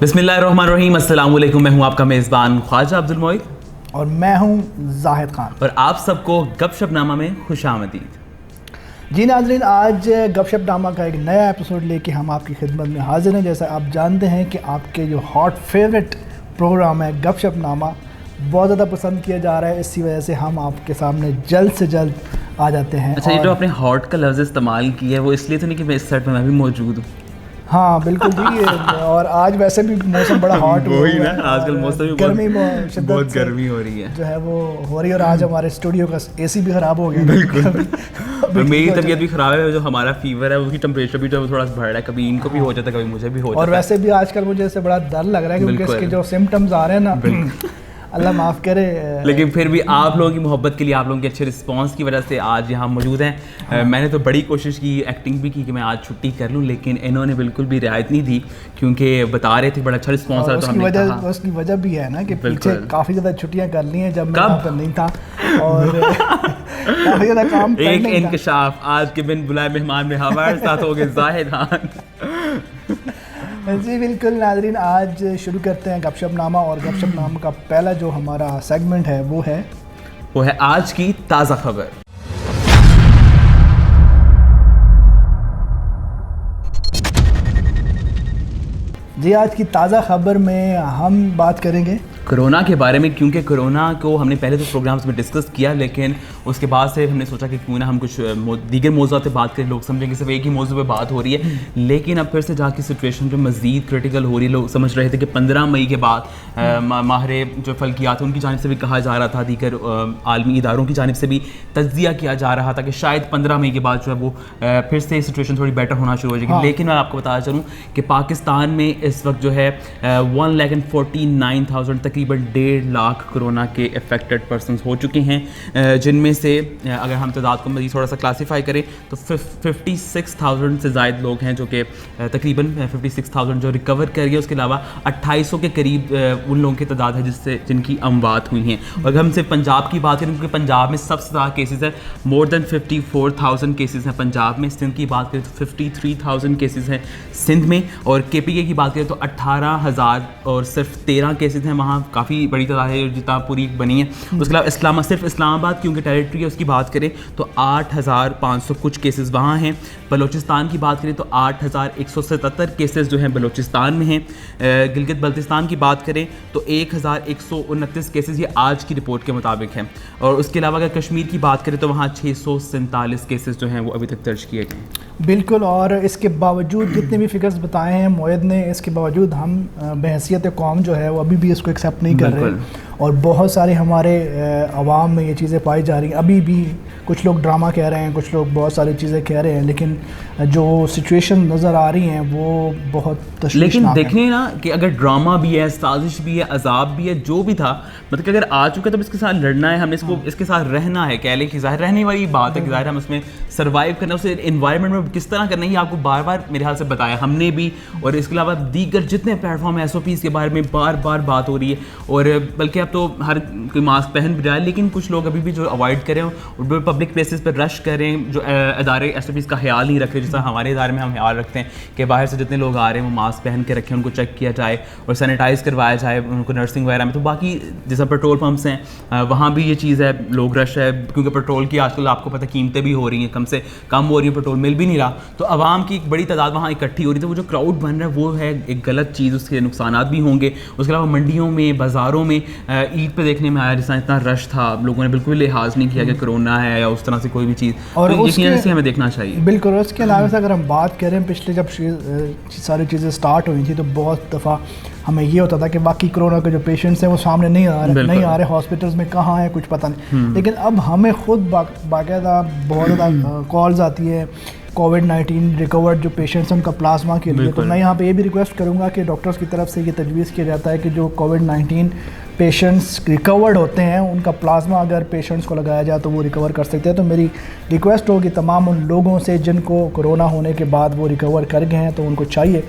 बिस्मिल्लाहिर्रहमानिर्रहीम, अस्सलाम वालेकुम। मैं हूं आपका मेज़बान ख्वाजा अब्दुल मोइद और मैं हूं जाहिद खान और आप सबको गपशपनामा में खुशामदीद। जी नाज़रीन, आज गपशपनामा का एक नया एपिसोड लेके हम आपकी खिदमत में हाजिर हैं। जैसा आप जानते हैं कि आपके जो हॉट फेवरेट प्रोग्राम है गपशपनामा बहुत ज़्यादा पसंद किया जा रहा है, इसी वजह से हम आपके सामने जल्द से जल्द आ जाते हैं। अच्छा, ये जो आपने हॉट का लफ्ज़ इस्तेमाल किया है वो इसलिए तो नहीं कि मैं इस सेट में मैं भी मौजूद हूँ? हाँ बिल्कुल जी। और आज वैसे भी मौसम बड़ा हॉट हो रही है, आजकल मौसम भी गर्मी बहुत गर्मी हो रही है जो है वो हो रही है। और आज हमारे स्टूडियो का एसी भी ख़राब हो गया। बिल्कुल। और मेरी तबीयत भी ख़राब है, जो हमारा फीवर है उसकी टेम्परेचर भी जो थोड़ा बढ़ रहा है, कभी इनको भी हो जाता है कभी मुझे भी हो जाता है। और वैसे भी आजकल मुझे इससे बड़ा डर लग रहा है क्योंकि इसके जो सिम्टम्स आ रहे हैं ना, अल्लाह माफ़ करे, लेकिन फिर भी आप लोगों की मोहब्बत के लिए, आप लोगों के अच्छे रिस्पांस की वजह से आज यहाँ मौजूद हैं। मैंने तो बड़ी कोशिश की, एक्टिंग भी की कि मैं आज छुट्टी कर लूँ, लेकिन इन्होंने बिल्कुल भी रियायत नहीं दी क्योंकि बता रहे थे बड़ा अच्छा रिस्पांस आ रहा था। उसकी वजह भी है ना कि पीछे काफ़ी ज़्यादा छुट्टियाँ कर ली हैं जब मैं वहाँ पर नहीं था और काफ़ी ज़्यादा काम एक इंकशाफ आज के बिन बुलाए मेहमान में हमारे साथ हो गए जाहिद खान। जी बिल्कुल नाज़रीन, आज शुरू करते हैं गपशपनामा। और गपशपनामा का पहला जो हमारा सेगमेंट है वो है आज की ताज़ा खबर। जी, आज की ताज़ा खबर में हम बात करेंगे कोरोना के बारे में, क्योंकि कोरोना को हमने पहले तो प्रोग्राम्स में डिस्कस किया, लेकिन उसके बाद से हमने सोचा कि क्यों ना हम कुछ दीगर मौज़ूआत पे बात करें। लोग समझेंगे सिर्फ एक ही मौजू पे बात हो रही है, लेकिन अब फिर से जाके सिचुएशन जो मज़ीद क्रिटिकल हो रही है। लोग समझ रहे थे कि 15 मई के बाद माहिर जो फल्कियात उनकी जानिब से भी कहा जा रहा था, दीगर आलमी इदारों की जानिब से भी तज्जिया किया जा रहा था कि शायद 15 मई के बाद जो है वो फिर से सिचुएशन थोड़ी बेटर होना शुरू हो जाएगी। लेकिन मैं आपको बताना चलूँ कि पाकिस्तान में इस वक्त जो है 1,49,000 तकरीबन 1.5 लाख कोरोना के अफेक्टेड पर्सनस हो चुके हैं, जिनमें से अगर हम तादाद को मज़ीद थोड़ा सा क्लासीफाई करें तो 56,000 से ज़ायद लोग हैं जो कि तकरीबन 56,000 जो रिकवर कर गए। उसके अलावा 2800 के करीब उन लोगों की तादाद है जिनकी अमवात हुई हैं। और अगर हम सिर्फ पंजाब की बात करें, क्योंकि पंजाब में सबसे ज़्यादा केसेस है, मोर दैन 54,000 केसेस हैं पंजाब में। सिंध की बात करें तो 53,000 केसेस हैं सिंध में। और KPK की बात करें तो 18,000 और सिर्फ 13 केसेस हैं वहाँ। काफ़ी बड़ी तादाद है जितना पूरी बनी है। उसके अलावा सिर्फ इस्लामाबाद क्योंकि टेरिटरी है उसकी बात करें तो 8,500 कुछ केसेस वहाँ हैं। बलूचिस्तान की बात करें तो 8,177 केसेस जो हैं बलूचिस्तान में हैं। गिलगित बल्तिस्तान की बात करें तो 1,129 केसेस ये आज की रिपोर्ट के मुताबिक हैं। और उसके अलावा अगर कश्मीर की बात करें तो वहाँ 647 केसेस जो हैं वो अभी तक दर्ज किए गए। बिल्कुल। और इसके बावजूद जितने भी फिगर्स बताए हैं मोयद ने, इसके बावजूद हम बहैसियत कौम जो है वो अभी भी इसको एक्सेप्ट नहीं कर रहे। और बहुत सारे हमारे अवाम में ये चीज़ें पाई जा रही हैं। अभी भी कुछ लोग ड्रामा कह रहे हैं, कुछ लोग बहुत सारी चीज़ें कह रहे हैं, लेकिन जो सिचुएशन नज़र आ रही हैं वो बहुत तशवीशनाक है। लेकिन देखिए ना कि अगर ड्रामा भी है, साजिश भी है, अजाब भी है, जो भी था, मतलब कि अगर आ चुका है तो इसके साथ लड़ना है, हमने इसको इसके साथ रहना है। कह लें कि ज़ाहिर रहने वाली बात है कि ज़ाहिर हम उसमें सर्वाइव करना, उस इन्वायरमेंट में किस तरह करना है, आपको बार बार मेरे ख्याल से बताया हमने भी। और इसके अलावा दीगर जितने प्लेटफॉर्म है SOPs के बारे में बार बार बात हो रही है। और बल्कि अब तो हर कोई मास्क पहन भी रहा है, लेकिन कुछ लोग अभी भी जो अवॉइड करें और पब्लिक प्लेसेस पर रश करें, जो अदारे SOPs का ख्याल नहीं रख रहे, जैसा हमारे इदारे में हम ख्याल रखते हैं कि बाहर से जितने लोग आ रहे हैं वो मास्क पहन के रखें, उनको चेक किया जाए और सैनिटाइज़ करवाया जाए उनको नर्सिंग वगैरह में। तो बाकी जैसा पेट्रोल पंप्स हैं वहाँ भी ये चीज़ है, लोग रश है क्योंकि पेट्रोल की आजकल आपको पता कीमतें भी हो रही हैं, कम से कम हो रही हैं, पेट्रोल मिल भी नहीं रहा। तो आवाम की एक बड़ी तादाद वहाँ इकट्ठी हो रही है। तो वो जो क्राउड बन रहा है वो है एक गलत चीज़, उसके नुकसान भी होंगे। उसके अलावा मंडियों में, बाज़ारों में ईद पे देखने में आया जिस इतना रश था, लोगों ने बिल्कुल लिहाज नहीं किया कि कोरोना है या उस तरह से कोई भी चीज़, और तो से हमें देखना चाहिए। बिल्कुल। उसके अलावा से अगर हम बात करें, पिछले जब सारी चीज़ें स्टार्ट हुई थी तो बहुत दफ़ा हमें ये होता था कि बाकी कोरोना के जो पेशेंट्स हैं वो सामने नहीं आ रहे हॉस्पिटल्स में, कहाँ हैं कुछ पता नहीं। लेकिन अब हमें खुद बाकायदा बहुत ज़्यादा कॉल्स आती है कोविड-19 रिकवर्ड जो पेशेंट्स हैं उनका प्लाज्मा के लिए। तो मैं यहाँ पे ये भी रिक्वेस्ट करूँगा कि डॉक्टर्स की तरफ से ये तजवीज़ किया जाता है कि जो कोविड-19 पेशेंट्स रिकवर्ड होते हैं उनका प्लाज्मा अगर पेशेंट्स को लगाया जाए तो वो रिकवर कर सकते हैं। तो मेरी रिक्वेस्ट होगी तमाम उन लोगों से जिनको कोरोना होने के बाद वो रिकवर कर गए हैं, तो उनको चाहिए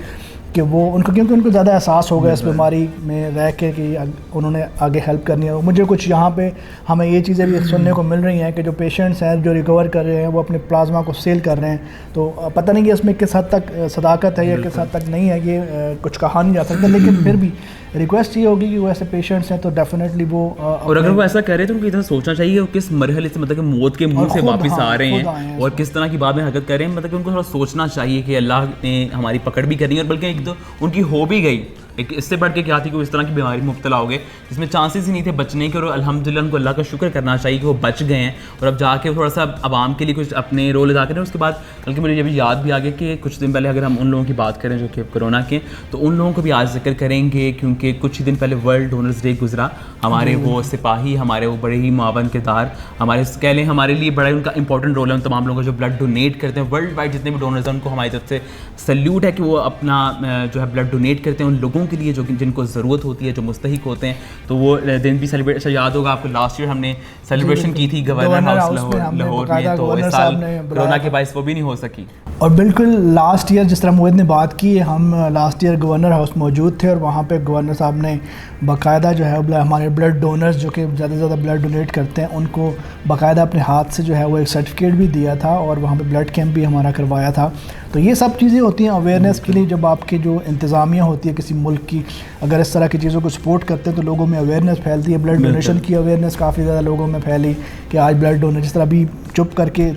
कि वो उनको, क्योंकि उनको ज़्यादा एहसास हो गया इस बीमारी में रह के कि उन्होंने आगे हेल्प करनी है। मुझे कुछ यहाँ पे हमें ये चीज़ें भी सुनने को मिल रही हैं कि जो पेशेंट्स हैं जो रिकवर कर रहे हैं वो अपने प्लाज्मा को सेल कर रहे हैं, तो पता नहीं कि इसमें किस हद तक सदाकत है या किस हद तक नहीं है, ये कुछ कहा नहीं जा सकता, लेकिन फिर भी रिक्वेस्ट ये होगी कि वो ऐसे पेशेंट्स हैं तो डेफिनेटली वो और अगर वो ऐसा कह रहे हैं तो उनको इतना सोचना चाहिए कि किस मरहले से, मतलब कि मौत के मुंह से वापस आ रहे हैं और किस तरह की बाद में हरकत कर रहे हैं, मतलब कि उनको थोड़ा सोचना चाहिए कि अल्लाह ने हमारी पकड़ भी करनी है, और बल्कि एक तो उनकी हो भी गई, एक इससे बढ़ के क्या थी कि वो इस तरह की बीमारी में मुब्तला हो गए जिसमें चांसेस ही नहीं थे बचने के, और अल्हम्दुलिल्लाह उनको अल्लाह का शुक्र करना चाहिए कि वो बच गए हैं और अब जाके थोड़ा सा आवाम के लिए कुछ अपने रोल अदा करें। उसके बाद बल्कि मुझे ये भी याद भी आ गया कि कुछ दिन पहले अगर हम उन लोगों की बात करें जो कि कोरोना के, तो उन लोगों को भी आज जिक्र करेंगे क्योंकि कुछ ही दिन पहले वर्ल्ड डोनर्स डे गुजरा। हमारे वो सिपाही, हमारे वो बड़े ही मावन किरदार, हमारे कह लें हमारे लिए बड़ा ही उनका इंपॉर्टेंट रोल है। उन तमाम लोगों को जो ब्लड डोनेट करते हैं वर्ल्ड वाइड, जितने भी डोनर्स हैं उनको हमारी तरफ से सल्यूट है कि वो अपना जो है ब्लड डोनेट करते हैं उन लोगों के लिए जो जिनको ज़रूरत होती है, जो मुस्तहिक होते हैं। तो वो दिन भी सेलिब्रेट, अच्छा याद होगा आपको लास्ट ईयर हमने सेलिब्रेशन की थी गवर्नर हाउस लाहौर में, तो इस साल कोरोना के बायस वो भी नहीं हो सकी। और बिल्कुल लास्ट ईयर जिस तरह मोहित ने बात की, हम लास्ट ईयर गवर्नर हाउस मौजूद थे और वहाँ पे गवर्नर साहब ने बाकायदा जो है हमारे ब्लड डोनर्स जो कि ज़्यादा से ज़्यादा ब्लड डोनेट करते हैं उनको बाकायदा अपने हाथ से जो है वो एक सर्टिफिकेट भी दिया था और वहाँ पे ब्लड कैंप भी हमारा करवाया था। तो ये सब चीज़ें होती हैं अवेयरनेस के लिए। जब आपकी जो इंतज़ामिया होती है किसी मुल्क की, अगर इस तरह की चीज़ों को सपोर्ट करते हैं तो लोगों में अवेयरनेस फैलती है। ब्लड डोनेशन की अवेयरनेस काफ़ी ज़्यादा लोगों में फैली कि आज ब्लड डोनेट, जिस तरह अभी चुप करके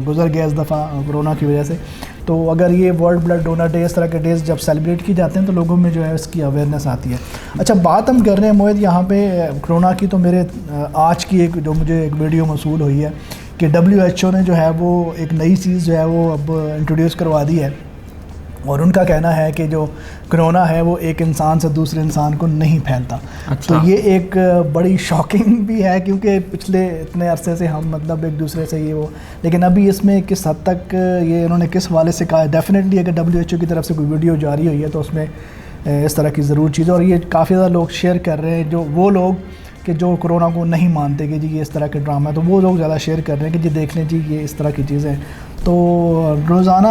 गुजर गया इस दफ़ा कोरोना की वजह से, तो अगर ये वर्ल्ड ब्लड डोनर डे, इस तरह के डेज जब सेलिब्रेट की जाते हैं तो लोगों में जो है इसकी अवेयरनेस आती है। अच्छा, बात हम कर रहे हैं मोहित यहाँ पे कोरोना की, तो मेरे आज की एक जो मुझे एक वीडियो मौसूल हुई है कि WHO ने जो है वो एक नई चीज़ जो है वो अब इंट्रोड्यूस करवा दी है और उनका कहना है कि जो कोरोना है वो एक इंसान से दूसरे इंसान को नहीं फैलता। अच्छा। तो ये एक बड़ी शॉकिंग भी है क्योंकि पिछले इतने अरसे से हम मतलब एक दूसरे से ये वो, लेकिन अभी इसमें किस हद तक ये इन्होंने किस हवाले से कहा है। डेफिनेटली अगर WHO की तरफ से कोई वीडियो जारी हुई है तो उसमें इस तरह की ज़रूर चीज़, और ये काफ़ी ज़्यादा लोग शेयर कर रहे हैं, जो वो लोग कि जो कोरोना को नहीं मानते कि जी ये इस तरह के ड्रामा है, तो वो लोग ज़्यादा शेयर कर रहे हैं कि जी देख लें जी ये इस तरह की चीज़ें। तो रोज़ाना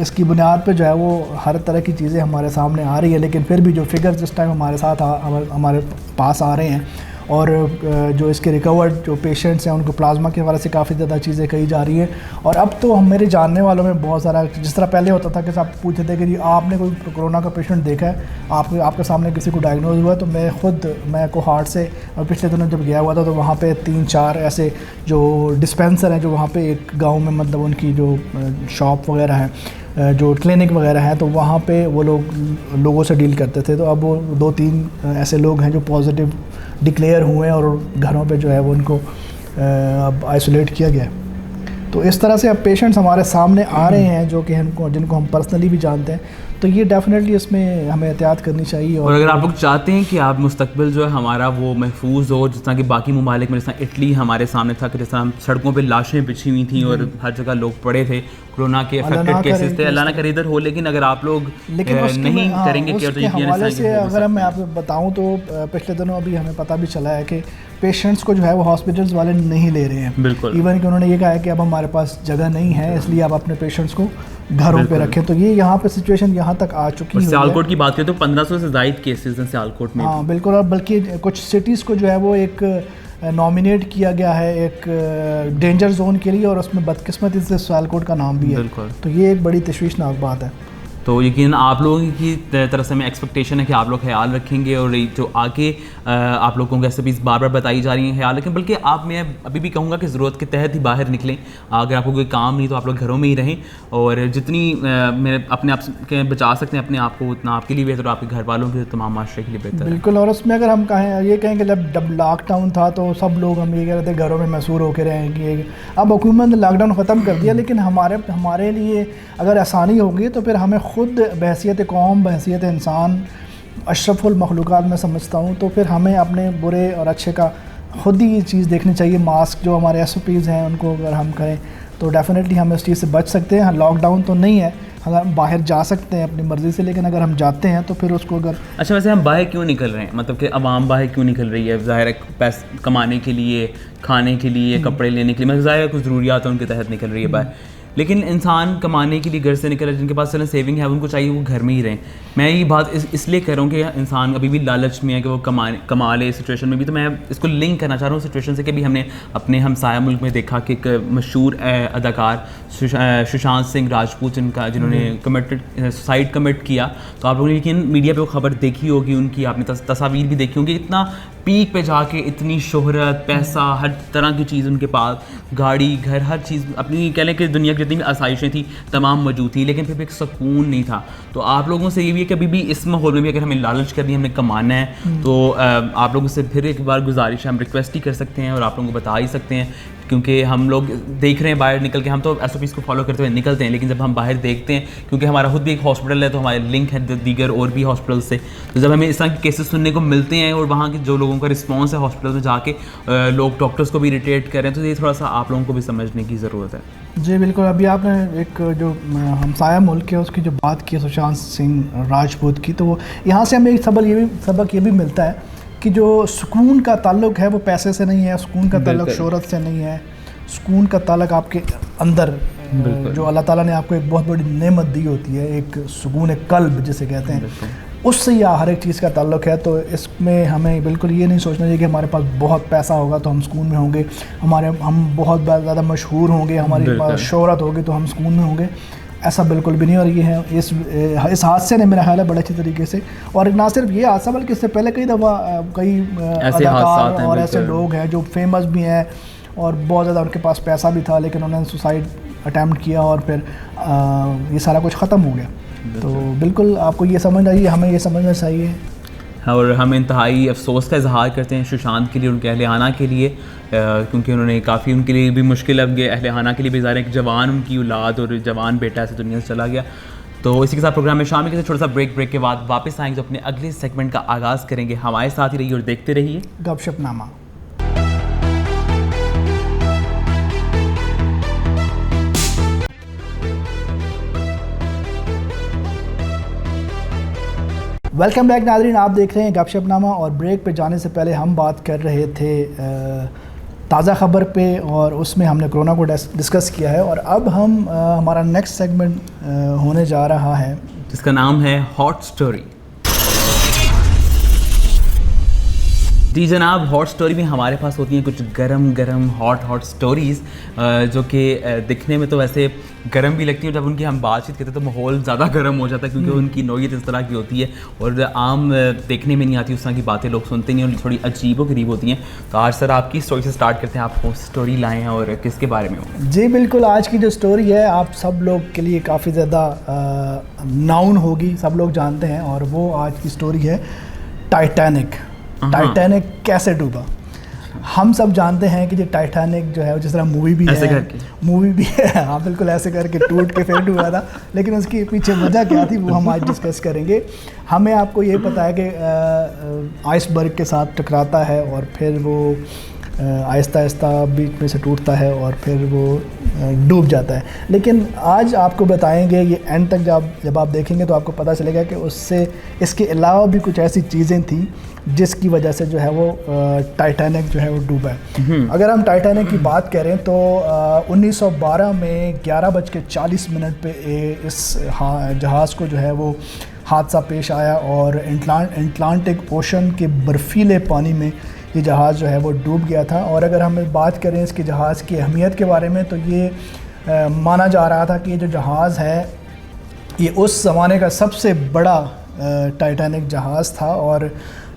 इसकी बुनियाद पे जो है वो हर तरह की चीज़ें हमारे सामने आ रही है, लेकिन फिर भी जो फिगर्स इस टाइम हमारे साथ हमारे पास आ रहे हैं और जो इसके रिकवर्ड जो पेशेंट्स हैं उनको प्लाज्मा के हवाले से काफ़ी ज़्यादा चीज़ें कही जा रही हैं। और अब तो हम मेरे जानने वालों में बहुत सारा, जिस तरह पहले होता था कि आप पूछते थे कि जी आपने कोई कोरोना का पेशेंट देखा है, आपके सामने किसी को डायग्नोज हुआ, तो मैं कोहार्ट से पिछले दिनों जब गया हुआ था तो वहाँ पे 3-4 ऐसे जो डिस्पेंसर हैं जो वहाँ पे एक गाँव में, मतलब उनकी जो शॉप वगैरह है, जो क्लिनिक वगैरह है, तो वहाँ पे वो लोगों से डील करते थे। तो अब वो 2-3 ऐसे लोग हैं जो पॉजिटिव डिक्लेयर हुए हैं और घरों पे जो है वो उनको अब आइसोलेट किया गया है। तो इस तरह से अब पेशेंट्स हमारे सामने आ रहे हैं जो कि जिनको हम पर्सनली भी जानते हैं, तो ये डेफिनेटली इसमें हमें एहतियात करनी चाहिए। और अगर आप लोग चाहते हैं कि आप मुस्तकबिल जो है हमारा वो महफूज हो, जिस तरह कि बाकी ममालिक में, जिस तरह इटली हमारे सामने था कि जिस तरह सड़कों पे लाशें बिछी हुई थी और हर जगह लोग पड़े थे, कोरोना के अफेक्टेड केसेस थे, अल्लाह ना करे इधर हो, लेकिन अगर आप लोग नहीं करेंगे केयर, तो हवाले से अगर मैं आपको बताऊं तो पिछले दिनों अभी हमें पता भी चला है कि पेशेंट्स को जो है वो हॉस्पिटल्स वाले नहीं ले रहे हैं। बिल्कुल। इवन कि उन्होंने ये कहा है कि अब हमारे पास जगह नहीं है, इसलिए आप अपने पेशेंट्स को घरों पे रखें। तो ये यहाँ पे सिचुएशन यहाँ तक आ चुकी है। सियालकोट की बात करें तो 1500 से ज़ायद केसेस हैं सियालकोट में। हाँ बिल्कुल, और बल्कि कुछ सिटीज़ को जो है वो एक नॉमिनेट किया गया है एक डेंजर जोन के लिए, और उसमें बदकिस्मती से सियालकोट का नाम भी है। तो ये एक बड़ी तशवीशनाक बात है। तो यकीन आप लोगों की तरफ से हमें एक्सपेक्टेशन है कि आप लोग ख्याल रखेंगे और जो आगे आप लोगों को रेसिपीज़ बार बार बताई जा रही हैं ख्याल रखें। बल्कि आप, मैं अभी भी कहूँगा कि ज़रूरत के तहत ही बाहर निकलें। अगर आपको कोई काम नहीं तो आप लोग घरों में ही रहें, और जितनी मेरे अपने आप के बचा सकते हैं अपने आप को, उतना आपके लिए बेहतर, आपके घर वालों के, तमाम माशरे के लिए बेहतर। बिल्कुल। और उसमें अगर हम ये कहें कि जब लॉकडाउन था तो सब लोग हम ये कह रहे थे घरों में महसूर होकर रहेंगे। अब हुकूमत ने लॉकडाउन ख़त्म कर दिया, लेकिन हमारे लिए अगर आसानी होगी तो फिर हमें ख़ुद बहैसियत कौम, बहैसियत इंसान, अशरफुल मखलूक़ात में समझता हूँ, तो फिर हमें अपने बुरे और अच्छे का खुद ही ये चीज़ देखनी चाहिए। मास्क जो हमारे SOPs हैं उनको अगर हम करें तो डेफिनेटली हम इस चीज़ से बच सकते हैं। लॉकडाउन तो नहीं है, अगर हम बाहर जा सकते हैं अपनी मर्ज़ी से, लेकिन अगर हम जाते हैं तो फिर उसको अगर अच्छा, वैसे हम बाहर क्यों निकल रहे हैं, मतलब कि आवाम बाहर क्यों निकल रही है? ज़ाहिर है पैसे कमाने के लिए, खाने के लिए, कपड़े लेने के लिए, मतलब ज़ाहिर है कुछ ज़रूरियात उनके तहत निकल रही है बाहर। लेकिन इंसान कमाने के लिए घर से निकले, जिनके पास चलें सेविंग है, उनको चाहिए वो घर में ही रहें। मैं ये बात इसलिए कह रहा हूँ कि इंसान अभी भी लालच में है कि वो कमा ले सिचुएशन में भी। तो मैं इसको लिंक करना चाह रहा हूँ सिचुएशन से कि अभी हमने अपने हमसाया मुल्क में देखा कि एक मशहूर अदाकार सुशांत सिंह राजपूत जिन्होंने सुसाइड कमिट किया। तो आप लोगों ने लेकिन मीडिया पे वो खबर देखी होगी उनकी, आपने तस्वीर भी देखी होगी। इतना पीक पे जाके इतनी शोहरत, पैसा, हर तरह की चीज़ उनके पास, गाड़ी, घर, हर चीज़ अपनी कह लें कि दुनिया की जितनी भी आसाइशें थी तमाम मौजूद थी, लेकिन फिर भी एक सुकून नहीं था। तो आप लोगों से ये भी है कि अभी भी इस माहौल में भी अगर हमें लालच करनी है, हमें कमाना है, तो आप लोगों से फिर एक बार गुजारिश है, हम रिक्वेस्ट ही कर सकते हैं और आप लोगों को बता ही सकते हैं, क्योंकि हम लोग देख रहे हैं बाहर निकल के, हम तो SOPs को फॉलो करते हुए निकलते हैं, लेकिन जब हम बाहर देखते हैं, क्योंकि हमारा खुद भी एक हॉस्पिटल है तो हमारे लिंक है दीगर और भी हॉस्पिटल से, तो जब हमें इस तरह के केसेस सुनने को मिलते हैं और वहाँ के जो लोगों का रिस्पॉन्स है हॉस्पिटल में जाके लोग डॉक्टर्स को भी इरिटेट कर रहे हैं, तो ये थोड़ा सा आप लोगों को भी समझने की ज़रूरत है। जी बिल्कुल। अभी आपने एक जो हमसाया मुल्क है उसकी जो बात की सुशांत सिंह राजपूत की, तो वो यहाँ से हमें एक सबक ये भी मिलता है कि जो सुकून का ताल्लुक है वो पैसे से नहीं है, सुकून का ताल्लुक शोहरत से नहीं है, सुकून का ताल्लुक आपके अंदर जो अल्लाह ताला ने आपको एक बहुत बड़ी नेमत दी होती है, एक सुकून कल्ब जिसे कहते हैं, उससे या हर एक चीज़ का ताल्लुक है। तो इसमें हमें बिल्कुल ये नहीं सोचना चाहिए कि हमारे पास बहुत पैसा होगा तो हम सुकून में होंगे, हम बहुत ज़्यादा मशहूर होंगे, हमारे पास शोहरत होगी तो हम सुकून में होंगे, ऐसा बिल्कुल भी नहीं। और ये है इस हादसे ने मेरा ख्याल है बड़े अच्छी तरीके से, और ना सिर्फ ये हादसा बल्कि इससे पहले कई दफ़ा कई अदाकार और ऐसे लोग हैं जो फेमस भी हैं और बहुत ज़्यादा उनके पास पैसा भी था, लेकिन उन्होंने सुसाइड अटैम्प्ट किया और फिर ये सारा कुछ ख़त्म हो गया। तो बिल्कुल आपको ये समझना चाहिए, हमें ये समझना चाहिए। और हम इंतहाई अफसोस का इजहार करते हैं सुशांत के लिए, उनके अहल-ए-खाना के लिए, क्योंकि उन्होंने काफ़ी उनके लिए भी मुश्किल, अब अहल-ए-खाना के लिए भी ज़ाहिर है, एक जवान उनकी औलाद और जवान बेटा ऐसे दुनिया से चला गया। तो इसी के साथ प्रोग्राम में शामिल करते, छोटा सा ब्रेक के बाद वापस आएंगे तो अपने अगले सेगमेंट का आगाज़ करेंगे। हमारे साथ ही रहिए और देखते रहिए गपशपनामा। वेलकम बैक नाज़रीन, आप देख रहे हैं गपशपनामा। और ब्रेक पे जाने से पहले हम बात कर रहे थे ताज़ा ख़बर पे, और उसमें हमने कोरोना को डिस्कस किया है। और अब हम हमारा नेक्स्ट सेगमेंट होने जा रहा है जिसका नाम है हॉट स्टोरी। जी जनाब, हॉट स्टोरी में हमारे पास होती हैं कुछ गरम हॉट स्टोरीज़, जो कि दिखने में तो वैसे गरम भी लगती हैं, जब उनकी हम बातचीत करते हैं तो माहौल ज़्यादा गर्म हो जाता है, क्योंकि उनकी नौयत इस तरह की होती है और आम देखने में नहीं आती, उस तरह की बातें लोग सुनते नहीं और थोड़ी अजीब व गरीब होती हैं। तो आज सर आपकी स्टोरी से स्टार्ट करते हैं, आप स्टोरी लाएँ हैं और किसके बारे में हो? जी बिल्कुल, आज की जो स्टोरी है आप सब लोग के लिए काफ़ी ज़्यादा नाउन होगी, सब लोग जानते हैं, और वो आज की स्टोरी है टाइटैनिक। टाइटैनिक कैसे डूबा? हम सब जानते हैं कि जो टाइटैनिक जो है, जिस तरह मूवी भी है, हाँ बिल्कुल ऐसे करके टूट के फिर डूबा था, लेकिन उसकी पीछे वजह क्या थी वो हम आज डिस्कस करेंगे। हमें आपको ये पता है कि आइसबर्ग के साथ टकराता है और फिर वो आहिस्ता आहिस्ता बीच में से टूटता है और फिर वो डूब जाता है। लेकिन आज आपको बताएंगे, ये एंड तक जब आप देखेंगे तो आपको पता चलेगा कि उससे इसके अलावा भी कुछ ऐसी चीज़ें थी जिसकी वजह से जो है वो टाइटैनिक जो है वो डूबा है। अगर हम टाइटैनिक की बात करें तो 1912 में 11:40 पे इस जहाज़ को जो है वो हादसा पेश आया और अटलांटिक ओशन के बर्फीले पानी में ये जहाज़ जो है वो डूब गया था। और अगर हम बात करें इसके जहाज़ की अहमियत के बारे में, तो ये माना जा रहा था कि ये जो जहाज़ है ये उस ज़माने का सबसे बड़ा टाइटैनिक जहाज़ था, और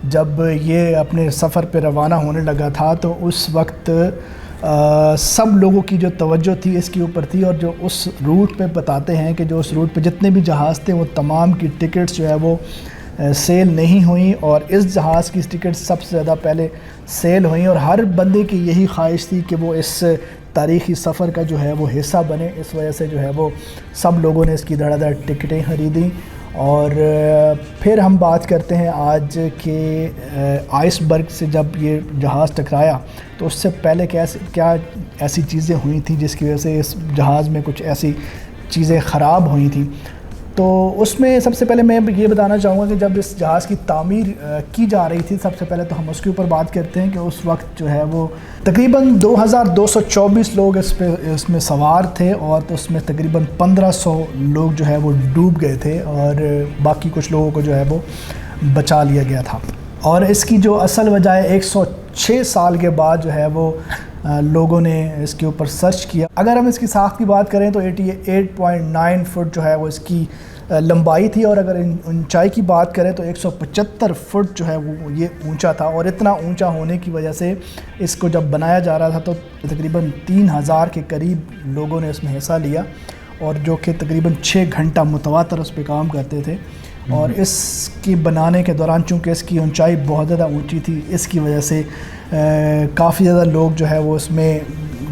जब ये अपने सफ़र पे रवाना होने लगा था तो उस वक्त सब लोगों की जो तवज्जो थी इसके ऊपर थी, और जो उस रूट पे बताते हैं कि जो उस रूट पे जितने भी जहाज़ थे वो तमाम की टिकट्स जो है वो सेल नहीं हुई, और इस जहाज़ की टिकट सबसे ज़्यादा पहले सेल हुई, और हर बंदे की यही ख्वाहिश थी कि वो इस तारीख़ी सफ़र का जो है वो हिस्सा बने। इस वजह से जो है वो सब लोगों ने इसकी धड़ाधड़ टिकटें ख़रीदी। और फिर हम बात करते हैं आज के आइसबर्ग से, जब ये जहाज़ टकराया तो उससे पहले क्या ऐसी चीज़ें हुई थी जिसकी वजह से इस जहाज़ में कुछ ऐसी चीज़ें ख़राब हुई थी। तो उसमें सबसे पहले मैं ये बताना चाहूँगा कि जब इस जहाज़ की तामीर की जा रही थी, सबसे पहले तो हम उसके ऊपर बात करते हैं कि उस वक्त जो है वो तकरीबन 2224 लोग इसमें सवार थे और तो उसमें तकरीबन 1500 लोग जो है वो डूब गए थे और बाकी कुछ लोगों को जो है वो बचा लिया गया था। और इसकी जो असल वजह है 106 साल के बाद जो है वो लोगों ने इसके ऊपर सर्च किया। अगर हम इसकी साख्त की बात करें तो 88.9 फुट जो है वो इसकी लंबाई थी और अगर ऊंचाई की बात करें तो 175 फुट जो है वो ये ऊंचा था। और इतना ऊंचा होने की वजह से इसको जब बनाया जा रहा था तो तकरीबन 3000 के करीब लोगों ने इसमें हिस्सा लिया और जो कि तकरीबन 6 घंटा मुतवातर उस पर काम करते थे। और इसकी बनाने के दौरान चूँकि इसकी ऊंचाई बहुत ज़्यादा ऊंची थी, इसकी वजह से काफ़ी ज़्यादा लोग जो है वो इसमें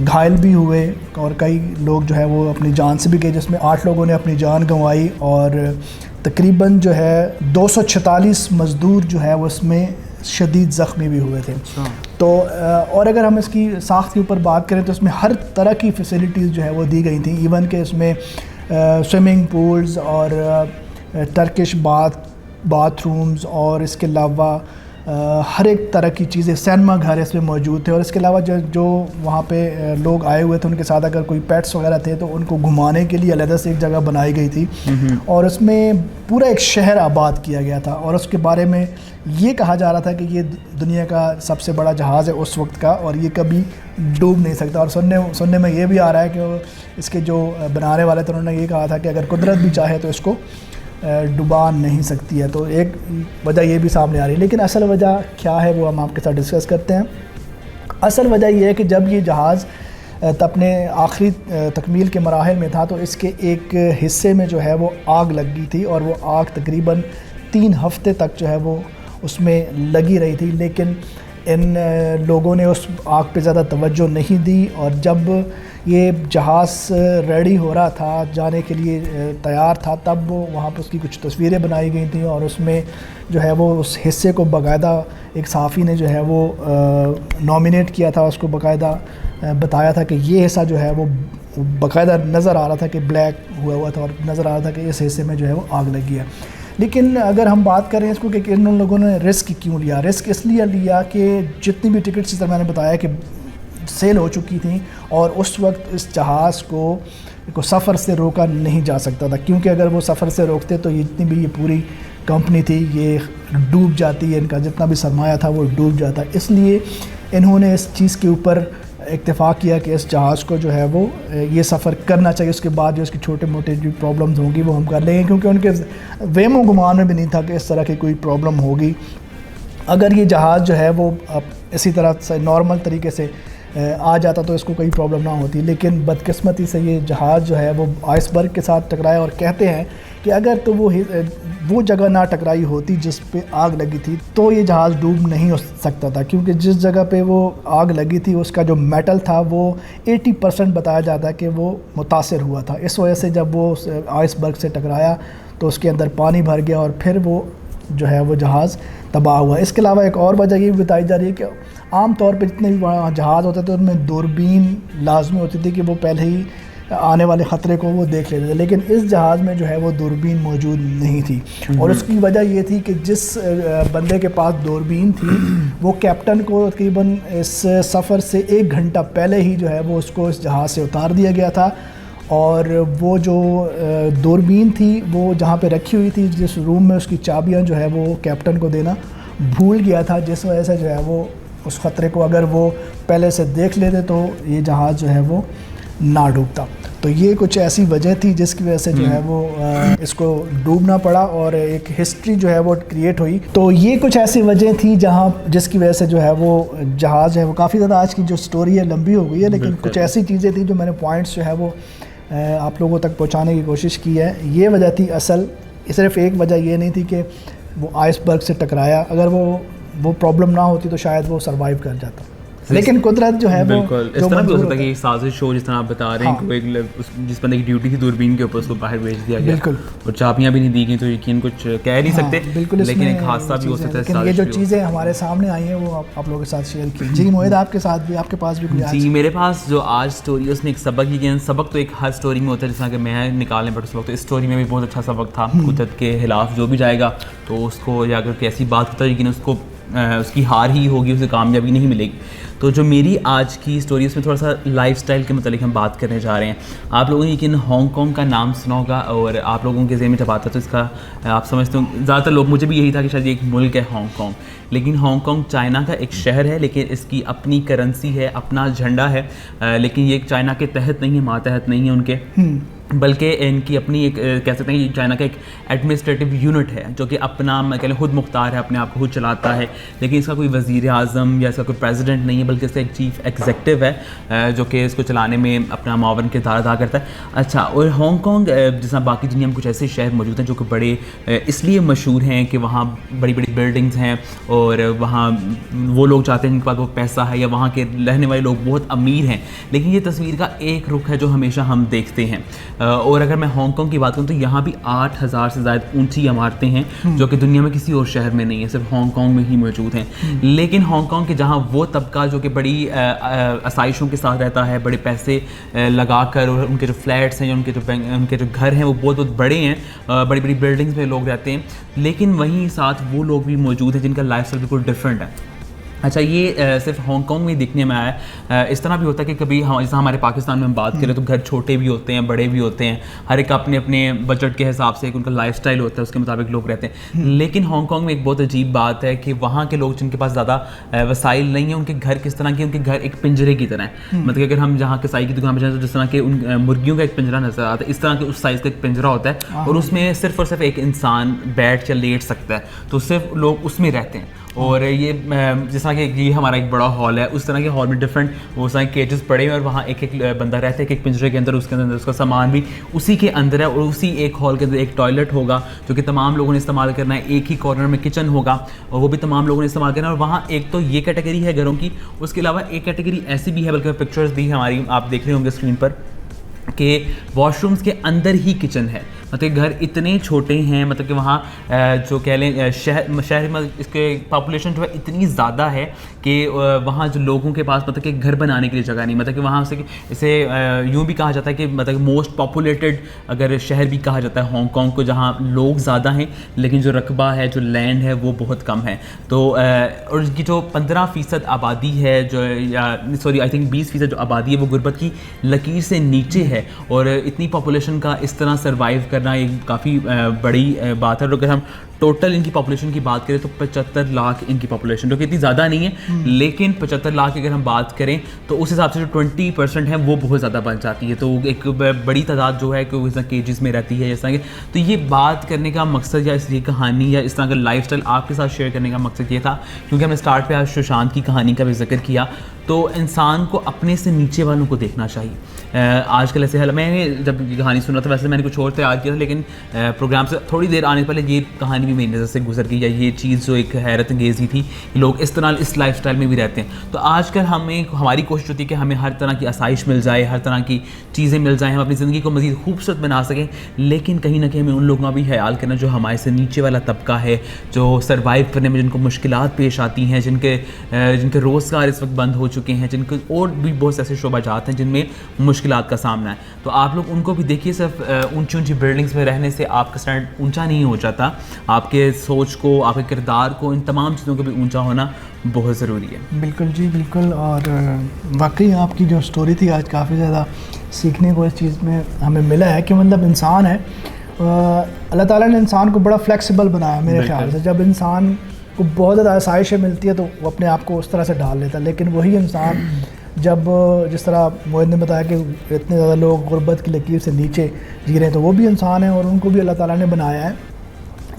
घायल भी हुए और कई लोग जो है वो अपनी जान से भी गए, जिसमें 8 लोगों ने अपनी जान गंवाई और तकरीबन जो है 246 मज़दूर जो है वो इसमें शदीद ज़ख्मी भी हुए थे। तो और अगर हम इसकी साख्त के ऊपर बात करें तो इसमें हर तरह की फैसिलिटीज़ जो है वो दी गई थी। इवन के इसमें स्विमिंग पूल्स और टर्किश बाथरूम्स और इसके अलावा हर एक तरह की चीज़ें, सिनेमा घर इसमें मौजूद थे। और इसके अलावा जो वहाँ पे लोग आए हुए थे उनके साथ अगर कोई पेट्स वगैरह थे तो उनको घुमाने के लिए अलग से एक जगह बनाई गई थी और उसमें पूरा एक शहर आबाद किया गया था। और उसके बारे में ये कहा जा रहा था कि ये दुनिया का सबसे बड़ा जहाज़ है उस वक्त का और ये कभी डूब नहीं सकता। और सुनने में ये भी आ रहा है कि इसके जो बनाने वाले थे उन्होंने ये कहा था कि अगर कुदरत भी चाहे तो इसको डुबा नहीं सकती है। तो एक वजह ये भी सामने आ रही है, लेकिन असल वजह क्या है वो हम आपके साथ डिस्कस करते हैं। असल वजह ये है कि जब ये जहाज़ अपने आखिरी तकमील के मराहिल में था तो इसके एक हिस्से में जो है वो आग लग गई थी और वो आग तकरीबन 3 हफ्ते तक जो है वो उसमें लगी रही थी। लेकिन इन लोगों ने उस आग पे ज़्यादा तवज्जो नहीं दी और जब ये जहाज़ रेडी हो रहा था, जाने के लिए तैयार था, तब वहाँ पर उसकी कुछ तस्वीरें बनाई गई थी और उसमें जो है वो उस हिस्से को बाकायदा एक सहाफ़ी ने जो है वो नॉमिनेट किया था, उसको बाकायदा बताया था कि ये हिस्सा जो है वो बाकायदा नज़र आ रहा था कि ब्लैक हुआ था और नज़र आ रहा था कि इस हिस्से में जो है वो आग लगी है। लेकिन अगर हम बात करें इसको कि इन लोगों ने रिस्क क्यों लिया, रिस्क इसलिए लिया कि जितनी भी टिकट्स जिस तरह मैंने बताया कि सेल हो चुकी थी और उस वक्त इस जहाज़ को सफ़र से रोका नहीं जा सकता था, क्योंकि अगर वो सफ़र से रोकते तो जितनी भी ये पूरी कंपनी थी ये डूब जाती है, इनका जितना भी सरमाया था वो डूब जाता। इसलिए इन्होंने इस चीज़ के ऊपर इत्तेफाक किया कि इस जहाज़ को जो है वो ये सफ़र करना चाहिए। उसके बाद जो इसकी छोटे मोटे जो प्रॉब्लम्स होंगी वो हम कर लेंगे, क्योंकि उनके वेमो गुमान में भी नहीं था कि इस तरह की कोई प्रॉब्लम होगी। अगर ये जहाज़ जो है वो इसी तरह से नॉर्मल तरीके से आ जाता तो इसको कोई प्रॉब्लम ना होती, लेकिन बदकिस्मती से ये जहाज़ जो है वो आइसबर्ग के साथ टकराया और कहते हैं कि अगर तो वो जगह ना टकराई होती जिस पे आग लगी थी तो ये जहाज़ डूब नहीं हो सकता था, क्योंकि जिस जगह पे वो आग लगी थी उसका जो मेटल था वो 80% बताया जाता है कि वो मुतासिर हुआ था। इस वजह से जब वो आइसबर्ग से टकराया तो उसके अंदर पानी भर गया और फिर वो जो है वो जहाज़ तबाह हुआ। इसके अलावा एक और वजह ये भी बताई जा रही है कि आम तौर पे जितने भी जहाज़ होते थे उनमें दूरबीन लाजमी होती थी कि वो पहले ही आने वाले ख़तरे को वो देख लेते थे, लेकिन इस जहाज़ में जो है वो दूरबीन मौजूद नहीं थी। और उसकी वजह ये थी कि जिस बंदे के पास दूरबीन थी वो कैप्टन को तकरीबन इस सफ़र से 1 घंटा पहले ही जो है वो उसको इस जहाज़ से उतार दिया गया था और वो जो दूरबीन थी वो जहाँ पे रखी हुई थी, जिस रूम में उसकी चाबियाँ जो है वो कैप्टन को देना भूल गया था, जिस वजह से जो है वो उस ख़तरे को अगर वो पहले से देख लेते तो ये जहाज़ जो है वो ना डूबता। तो ये कुछ ऐसी वजह थी जिसकी वजह से जो है वो इसको डूबना पड़ा और एक हिस्ट्री जो है वो क्रिएट हुई। तो ये कुछ ऐसी वजह थी जिसकी वजह से जो है वो जहाज़ है वो काफ़ी ज़्यादा, आज की जो स्टोरी है लंबी हो गई है, लेकिन कुछ ऐसी चीज़ें थी जो मैंने पॉइंट्स जो है वो आप लोगों तक पहुंचाने की कोशिश की है। ये वजह थी असल, सिर्फ एक वजह ये नहीं थी कि वो आइसबर्ग से टकराया, अगर वो प्रॉब्लम ना होती तो शायद वो सरवाइव कर जाता। लेकिन कुदरत जो है वो बिल्कुल इस तरह भी हो सकता है कि साजिश हो, जिस तरह आप बता रहे हैं कि जिस बंदे की ड्यूटी थी दूरबीन के ऊपर उसको बाहर भेज दिया गया, बिल्कुल, और चाबियां भी नहीं दी गई, तो यकीन कुछ कह नहीं सकते, बिल्कुल, लेकिन एक हादसा भी हो सकता है। लेकिन ये जो चीज़ें हमारे सामने आई हैं वो आप लोगों के साथ शेयर की। जी मोहित, आपके साथ भी, आपके पास भी जी मेरे पास जो आज स्टोरी है उसने एक सबक ही, सबक तो एक हर स्टोरी में होता है, जिस तरह कि मैं निकालने पर उस वक्त, तो इस स्टोरी में भी बहुत अच्छा सबक था। कुदरत के खिलाफ जो भी जाएगा तो उसको या अगर कैसी बात करता है, लेकिन उसको उसकी हार ही होगी, उसे कामयाबी नहीं मिलेगी। तो जो मेरी आज की स्टोरी उसमें थोड़ा सा लाइफस्टाइल के मतलब हम बात करने जा रहे हैं। आप लोगों ने यकीन हांगकॉन्ग का नाम सुना होगा, और आप लोगों के ज़हन में जब आता तो इसका आप समझते हो, ज़्यादातर लोग, मुझे भी यही था कि शायद एक मुल्क है हांगकॉन्ग, लेकिन हांगकॉन्ग चाइना का एक शहर है, लेकिन इसकी अपनी करेंसी है, अपना झंडा है, लेकिन ये चाइना के तहत नहीं है, मातहत नहीं है उनके, बल्कि इनकी अपनी एक कह सकते हैं कि चाइना का एक एडमिनिस्ट्रेटिव यूनिट है जो कि अपना मैं कह लूँ खुद मुख्तार है, अपने आप को खुद चलाता है, लेकिन इसका कोई वज़ीर आज़म या इसका कोई प्रेसिडेंट नहीं है, बल्कि इसका एक चीफ एग्जीक्यूटिव है जो कि इसको चलाने में अपना मावन किरदार अदा करता है। अच्छा, और हांगकॉन्ग जैसा बाकी दुनिया में कुछ ऐसे शहर मौजूद हैं जो कि बड़े इसलिए मशहूर हैं कि वहाँ बड़ी बड़ी बिल्डिंग्स हैं, और वहाँ वो लोग चाहते हैं जिनके पास वो पैसा है, या वहाँ के रहने वाले लोग बहुत अमीर हैं, लेकिन ये तस्वीर का एक रुख है जो हमेशा हम देखते हैं। और अगर मैं हांगकॉन्ग की बात करूँ तो यहाँ भी 8000 से ज़्यादा ऊंची इमारतें हैं जो कि दुनिया में किसी और शहर में नहीं है, सिर्फ हांगकॉन्ग में ही मौजूद हैं। लेकिन हांगकॉन्ग के जहाँ वो तबका जो कि बड़ी आसाइशों के साथ रहता है, बड़े पैसे लगाकर, और उनके जो फ्लैट्स हैं, उनके जो घर हैं वो बहुत बहुत बड़े हैं, बड़ी बड़ी बिल्डिंग्स में लोग रहते हैं, लेकिन वहीं साथ वो लोग भी मौजूद हैं जिनका लाइफस्टाइल बिल्कुल डिफरेंट है। अच्छा, ये सिर्फ हांगकॉन्ग में दिखने में आया है। इस तरह भी होता है कि कभी जैसा हमारे पाकिस्तान में हम बात करें तो घर छोटे भी होते हैं, बड़े भी होते हैं, हर एक अपने अपने बजट के हिसाब से एक उनका लाइफस्टाइल होता है, उसके मुताबिक लोग रहते हैं। लेकिन हांगकॉन्ग में एक बहुत अजीब बात है कि वहाँ के लोग जिनके पास ज़्यादा वसाइल नहीं है, उनके घर किस तरह के, उनके घर एक पिंजरे की तरह है। मतलब अगर हम जहाँ कसाई की दुकान पर जाएँ तो जिस तरह के उन मुर्गियों का एक पिंजरा नजर आता है, इस तरह के उस साइज़ का एक पिंजरा होता है, और उसमें सिर्फ और सिर्फ एक इंसान बैठ या लेट सकता है, तो सिर्फ लोग उसमें रहते हैं। और ये जिस तरह कि ये हमारा एक बड़ा हॉल है, उस तरह के हॉल में डिफरेंट वो सारे केजेस पड़े हैं, और वहाँ एक एक बंदा रहता है, एक पिंजरे के अंदर, उसके अंदर उसका सामान भी उसी के अंदर है, और उसी एक हॉल के अंदर एक टॉयलेट होगा जो कि तमाम लोगों ने इस्तेमाल करना है, एक ही कॉर्नर में किचन होगा और वो भी तमाम लोगों ने इस्तेमाल करना है। और वहाँ एक तो ये कैटेगरी है घरों की, उसके अलावा एक कैटेगरी ऐसी भी है, बल्कि पिक्चर्स दी हमारी आप देख रहे होंगे स्क्रीन पर, कि वॉशरूम्स के अंदर ही किचन है। मतलब घर इतने छोटे हैं, मतलब कि वहाँ जो कह लें शहर में इसके पॉपुलेशन जो है इतनी ज़्यादा है कि वहाँ जो लोगों के पास मतलब कि घर बनाने के लिए जगह नहीं, मतलब कि वहाँ से इसे यूँ भी कहा जाता है कि मतलब मोस्ट पॉपुलेटेड अगर शहर भी कहा जाता है हांगकॉन्ग को, जहाँ लोग ज़्यादा हैं लेकिन जो रकबा है, जो लैंड है वो बहुत कम है। तो और इसकी जो 15% आबादी है, जो आई थिंक 20% जो आबादी है वो गुर्बत की लकीर से नीचे है, और इतनी पॉपुलेशन का इस तरह सर्वाइव करना एक काफ़ी बड़ी बात है। और अगर हम टोटल इनकी पॉपुलेशन की बात करें तो 75 लाख इनकी पॉपुलेशन, जो कि इतनी ज़्यादा नहीं है, लेकिन 75 लाख की अगर हम बात करें तो उस हिसाब से जो 20% है वो बहुत ज़्यादा बन जाती है। तो एक बड़ी तादाद जो है कि वो इस तरह केजेस में रहती है जैसा कि। तो ये बात करने का मकसद या ये कहानी या इस तरह का लाइफस्टाइल आपके साथ शेयर करने का मकसद ये था, क्योंकि हमने स्टार्ट पे आज सुशांत की कहानी का भी जिक्र किया, तो इंसान को अपने से नीचे वालों को देखना चाहिए। आजकल ऐसे मैंने जब ये कहानी सुना था, वैसे मैंने कुछ और तैयार किया था, लेकिन प्रोग्राम से थोड़ी देर आने से पहले ये कहानी भी मेरी नज़र से गुजर गई, या ये चीज़ जो एक हैरत अंगेज़ ही थी, लोग इस तरह इस लाइफस्टाइल में भी रहते हैं। तो आजकल हमारी कोशिश होती है कि हमें हर तरह की आसाइश मिल जाए, हर तरह की चीज़ें मिल जाएँ, हम अपनी ज़िंदगी को मज़ीद खूबसूरत बना सकें, लेकिन कहीं ना कहीं हमें उन लोगों का भी ख्याल करना जो हमारे से नीचे वाला तबका है, जो सर्वाइव करने में जिनको मुश्किलात पेश आती हैं, जिनके रोज़गार इस वक्त बंद हो चुके हैं, जिनको और भी बहुत ऐसे शोबाजात हैं जिनमें मुश्किलात का सामना है। तो आप लोग उनको भी देखिए, सिर्फ ऊंची ऊंची बिल्डिंग्स में रहने से आपका स्टैंडर्ड ऊंचा नहीं हो जाता, आपके सोच को, आपके किरदार को, इन तमाम चीज़ों को भी ऊंचा होना बहुत ज़रूरी है। बिल्कुल जी, बिल्कुल। और वाकई आपकी जो स्टोरी थी आज काफ़ी ज़्यादा सीखने को इस चीज़ में हमें मिला है कि मतलब इंसान है, अल्लाह ताला ने इंसान को बड़ा फ्लेक्सिबल बनाया मेरे ख्याल से। जब इंसान को बहुत ज़्यादा आसाइशें मिलती है तो वो अपने आप को उस तरह से डाल लेता है, लेकिन वही इंसान जब जिस तरह मोहित ने बताया कि इतने ज़्यादा लोग गुर्बत की लकीर से नीचे जी रहे हैं, तो वो भी इंसान है और उनको भी अल्लाह ताला ने बनाया है,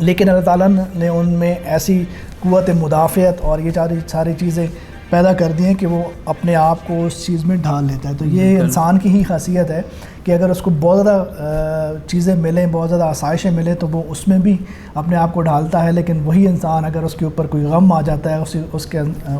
लेकिन अल्लाह ताला ने उनमें ऐसी क़ुव्वत मुदाफ़ियत और ये सारी चीज़ें पैदा कर दी हैं कि वो अपने आप को उस चीज़ में ढाल लेता है। तो ये इंसान की ही खासियत है कि अगर उसको बहुत ज़्यादा चीज़ें मिलें, बहुत ज़्यादा आसाइशें मिलें तो वो उसमें भी अपने आप को ढालता है, लेकिन वही इंसान अगर उसके ऊपर कोई गम आ जाता है,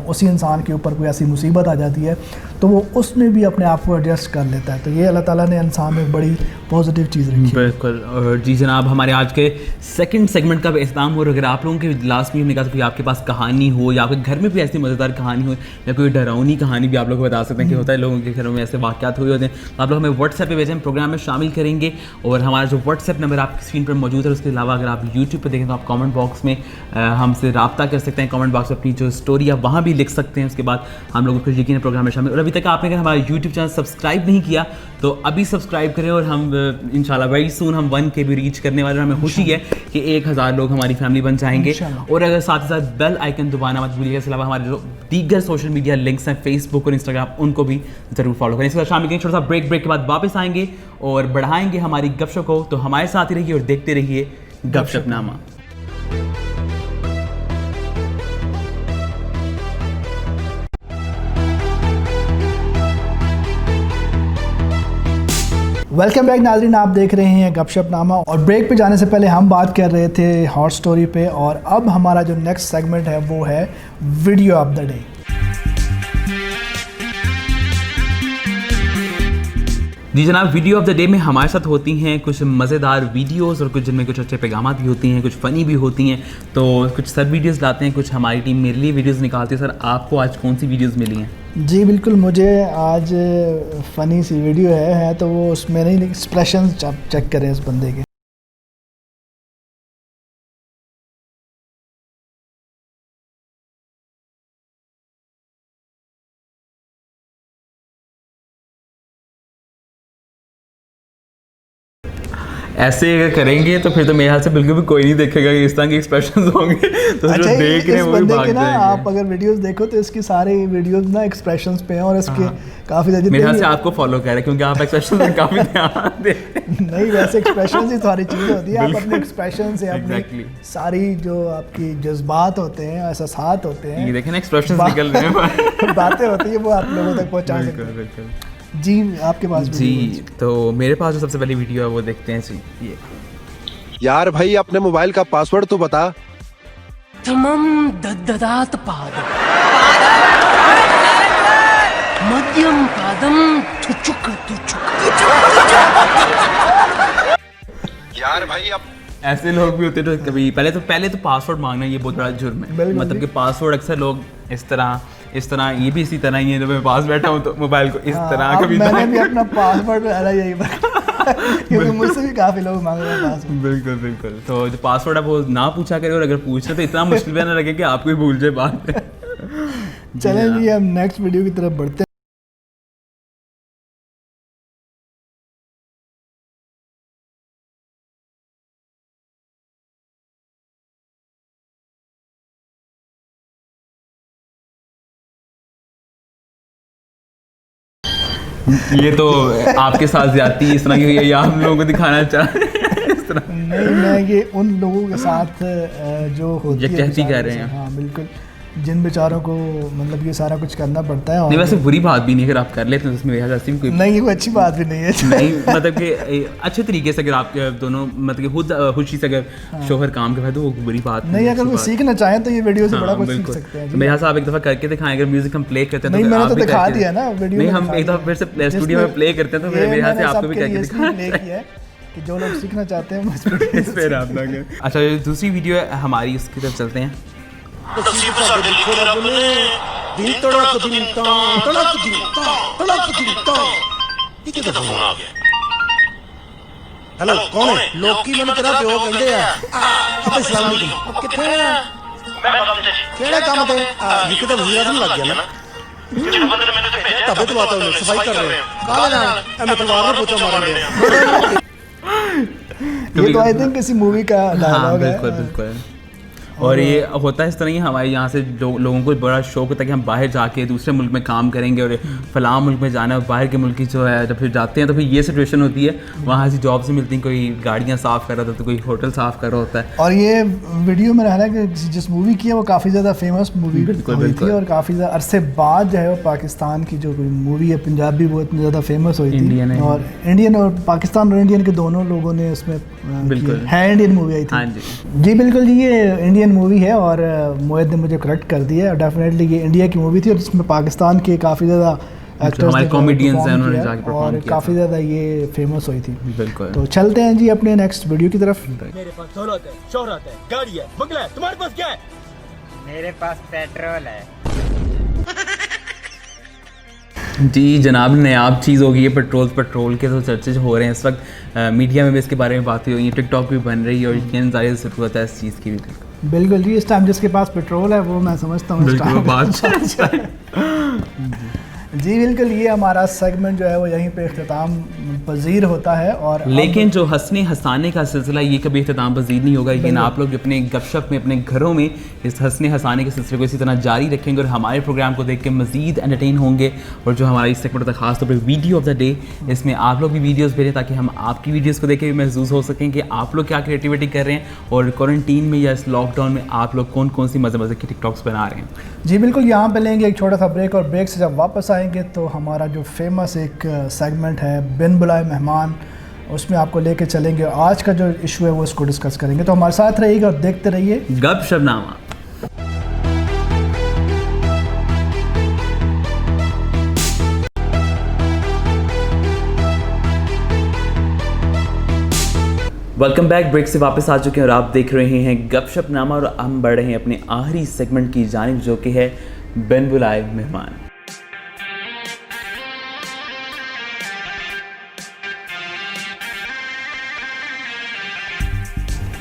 उसी इंसान के ऊपर कोई ऐसी मुसीबत आ जाती है तो वो उसमें भी अपने आप को एडजस्ट कर लेता है। तो ये अल्लाह ताला ने इंसान में बड़ी पॉजिटिव चीज़ रखी है। बिल्कुल। जी जनाब, हमारे आज के सेकंड सेगमेंट का इख्तिताम हो। अगर आप लोगों के लास्ट में हमने कहा कि आपके पास कहानी हो या आपके घर में भी ऐसी मज़ेदार कहानी हो या कोई डरावनी कहानी भी आप लोग को बता सकते हैं कि होता है लोगों के घरों में ऐसे वाक़यात हुए होते हैं, तो आप लोग हमें व्हाट्सएप पे भेजें, प्रोग्राम में शामिल करेंगे। और हमारा जो व्हाट्सएप नंबर आपकी स्क्रीन पर मौजूद है, उसके अलावा अगर आप यूट्यूब पर देखें तो आप कमेंट बॉक्स में हमसे रब्ता कर सकते हैं। कमेंट बॉक्स में अपनी जो स्टोरी है वहाँ भी लिख सकते हैं। उसके बाद हम लोगों को यकीन प्रोग्राम में शामिल। और अभी तक आपने अगर हमारा यूट्यूब चैनल सब्सक्राइब नहीं किया तो अभी सब्सक्राइब करें। और हम इंशाल्लाह वेरी सून हम 1K भी रीच करने वाले हैं। हमें खुशी है कि 1000 लोग हमारी फैमिली बन जाएंगे। और अगर साथ ही साथ बेल आइकन दबाना मत भूलिएगा। इसके अलावा हमारे जो दीगर सोशल मीडिया लिंक्स हैं, फेसबुक और इंस्टाग्राम, उनको भी ज़रूर फॉलो करें। इसके बाद शामिल करेंगे छोटा सा ब्रेक के बाद वापस आएंगे और बढ़ाएंगे हमारी गपशप को। तो हमारे साथ ही रहिए और देखते रहिए गपशपनामा। वेलकम बैक नाज़रीन, आप देख रहे हैं गपशपनामा। और ब्रेक पे जाने से पहले हम बात कर रहे थे हॉट स्टोरी पे, और अब हमारा जो नेक्स्ट सेगमेंट है वो है वीडियो ऑफ द डे। जी जनाब, वीडियो ऑफ द डे में हमारे साथ होती हैं कुछ मज़ेदार वीडियोस और कुछ जिनमें कुछ अच्छे पैगाम भी होती हैं, कुछ फ़नी भी होती हैं। तो कुछ सर वीडियोस लाते हैं, कुछ हमारी टीम मेरे लिए वीडियोस निकालती है। सर, आपको आज कौन सी वीडियोस मिली हैं? जी बिल्कुल, मुझे आज फ़नी सी वीडियो है तो वो उसमें नहीं एक्सप्रेशन चेक करें इस बंदे के। ऐसे अगर करेंगे तो फिर तो मेरे ख्याल से बिल्कुल भी कोई नहीं देखेगा कि इस तरह के एक्सप्रेशंस होंगे। तो अच्छा, जो देख रहे हैं वो भी भाग ना, जाएंगे। आप अगर वीडियोस देखो तो इसकी सारी वीडियोस ना एक्सप्रेशंस पे हैं और इसके काफ़ी ज़्यादा मेरे ख्याल से आपको फॉलो कर रहे हैं क्योंकि आप एक्सप्रेशन में काफ़ी ध्यान दे नहीं, वैसे एक्सप्रेशन ही सारी चीज़ होती है। आप अपने एक्सप्रेशन से अपनी सारी जो आपकी जज्बात होते हैं, एहसासात होते हैं, ये देखें ना एक्सप्रेशंस निकल रहे हैं, बातें होती है, वो आप लोगों तक पहुंचा सकते हैं। बिल्कुल। जी आपके पास जी, तो मेरे पास जो सबसे पहली वीडियो है वो देखते हैं। जी ये यार भाई, अपने मोबाइल का पासवर्ड तो बता। तमम दद्ददात पाद मध्यम पादम तुचुक तुचुक। यार भाई, अब ऐसे लोग भी होते हैं जो कभी पहले तो पासवर्ड मांगना ये बहुत बड़ा जुर्म है। मतलब कि पासवर्ड अक्सर लोग इस तरह ये भी इसी तरह ही है। जब मैं पास बैठा हूँ तो मोबाइल को इस तरह कभी मैंने भी अपना पासवर्ड यही क्योंकि मुझसे भी काफ़ी लोग मांग रहे हैं पासवर्ड। बिल्कुल। तो जो पासवर्ड है वो ना पूछा करे, और अगर पूछे तो इतना मुश्किल भी ना लगे कि आपको ही भूल जाए बात। चलें जी, हम नेक्स्ट वीडियो की तरफ बढ़ते हैं। ये तो आपके साथ ज्यादती इस तरह की हुई है या हम लोगों को दिखाना चाह रहे हैं इस तरह? नहीं, मैं ये उन लोगों के साथ जो होती है, कह रहे हैं। हाँ बिल्कुल, जिन बेचारों को मतलब ये सारा कुछ करना पड़ता है। नहीं, वैसे बुरी बात भी नहीं अगर आप कर लेते हैं तो उसमें मेरे ख्याल से कोई नहीं, कोई अच्छी बात भी नहीं है। नहीं, मतलब कि अच्छे तरीके से अगर आप दोनों मतलब कि खुद खुशी से अगर शोहर काम कर तो वो बुरी बात नहीं। अगर वो सीखना चाहें तो ये वीडियो से बड़ा कुछ सीख सकते हैं। मेरे ख्याल से आप एक दफा करके दिखाएं, अगर म्यूजिक हम प्ले करते हैं तो मैंने तो दिखा दिया ना वीडियो। नहीं, हम एक दफा फिर से स्टूडियो में प्ले करते हैं तो मेरे ख्याल से आपको भी करके दिखाना है कि जो लोग सीखना चाहते हैं इस पे आप लोग। अच्छा, दूसरी वीडियो है हमारी, उसकी तरफ चलते हैं। नसीब साडे लिखे रब ने दिन तड़क दिन तड़क दिन किते दा फोन आ गया। हेलो, कौन है? लोकी मैंने तेरा प्यो कहंदे आ। अस्सलाम वालेकुम। किथे है? मैं काम ते जी। केड़े काम ते? ये तो वजीर आजम लग गया ना। जिस बंदे ने मैंने तो भेजा तबे तो आता हूं, सफाई कर रहे हैं। काला ना मैं तलवार में पोछा मार रहे हैं। ये तो आई थिंक किसी मूवी का डायलॉग है। बिल्कुल। और ये होता है इस तरह ही, हमारे यहाँ से लोगों को बड़ा शौक होता है कि हम बाहर जाके दूसरे मुल्क में काम करेंगे और फलां मुल्क में जाना है, बाहर के मुल्क की जो है जब फिर जाते हैं तो फिर ये सिचुएशन होती है, वहाँ से जॉब से मिलती हैं, कोई गाड़ियाँ साफ़ कर रहा था तो कोई होटल साफ़ कर रहा होता है। और ये वीडियो में रह रहा है कि जिस मूवी की है वो काफ़ी ज़्यादा फेमस मूवी हुई थी और काफ़ी ज़्यादा अरसे बाद जो है वो पाकिस्तान की जो कोई मूवी है पंजाबी वो इतनी ज़्यादा फेमस हुई थी, और इंडियन और पाकिस्तान और इंडियन के दोनों लोगों ने उसमें है, इंडियन मूवी आई थी। हाँ जी बिल्कुल जी, ये इंडियन मूवी है और मोहित ने मुझे करेक्ट कर दिया, डेफिनेटली ये इंडिया की मूवी थी और जिसमें पाकिस्तान के काफ़ी ज़्यादा एक्टर्स हमारे कॉमेडियंस हैं उन्होंने जाके परफॉर्म और किया, काफ़ी ज़्यादा ये फेमस हुई थी। बिल्कुल। तो चलते हैं जी अपने नेक्स्ट वीडियो की तरफ। मेरे पास दौलत है, शोहरत है, गाड़ी है, बंगला है, तुम्हारे पास क्या है? मेरे पास पेट्रोल है। जी जनाब, नायाब चीज़ हो गई है पेट्रोल के तो चर्चे हो रहे हैं इस वक्त, मीडिया में भी इसके बारे में बातें हो रही हैं, टिकटॉक भी बन रही है और यकीन ज़ाहिर ज़रूरत है इस चीज़ की भी। बिल्कुल जी, इस टाइम जिसके पास पेट्रोल है वो मैं समझता हूँ जी बिल्कुल, ये हमारा सेगमेंट जो है वो यहीं पे इख्तिताम पजीर होता है। और लेकिन जो हंसने हंसाने का सिलसिला ये कभी इख्तिताम पजीर नहीं होगा, लेकिन आप लोग अपने गपशप में अपने घरों में इस हंसने हंसाने के सिलसिले को इसी तरह जारी रखेंगे और हमारे प्रोग्राम को देख के मज़ीद एंटरटेन होंगे। और जो हमारा इस सेगमेंट होता है खास तौर पर वीडियो ऑफ द डे, इसमें आप लोग भी वीडियोज़ भेजें ताकि हम आपकी वीडियोज़ को देख के भी महसूस हो सकें कि आप लोग क्या क्रिएटिविटी कर रहे हैं और क्वारंटीन में या इस लॉकडाउन में आप लोग कौन कौन सी मज़े की टिकटॉक्स बना रहे हैं। जी बिल्कुल, यहाँ पे लेंगे एक छोटा सा ब्रेक और ब्रेक से जब वापस आएंगे तो हमारा जो फेमस एक सेगमेंट है बिन बुलाए मेहमान, उसमें आपको लेके चलेंगे और आज का जो इशू है वो इसको डिस्कस करेंगे। तो हमारे साथ रहिएगा और देखते रहिए गपशपनामा। वेलकम बैक, ब्रेक से वापस आ चुके हैं और आप देख रहे हैं गपशपनामा और हम बढ़ रहे हैं अपने आखिरी सेगमेंट की जानिब जो कि है बिन बुलाए मेहमान।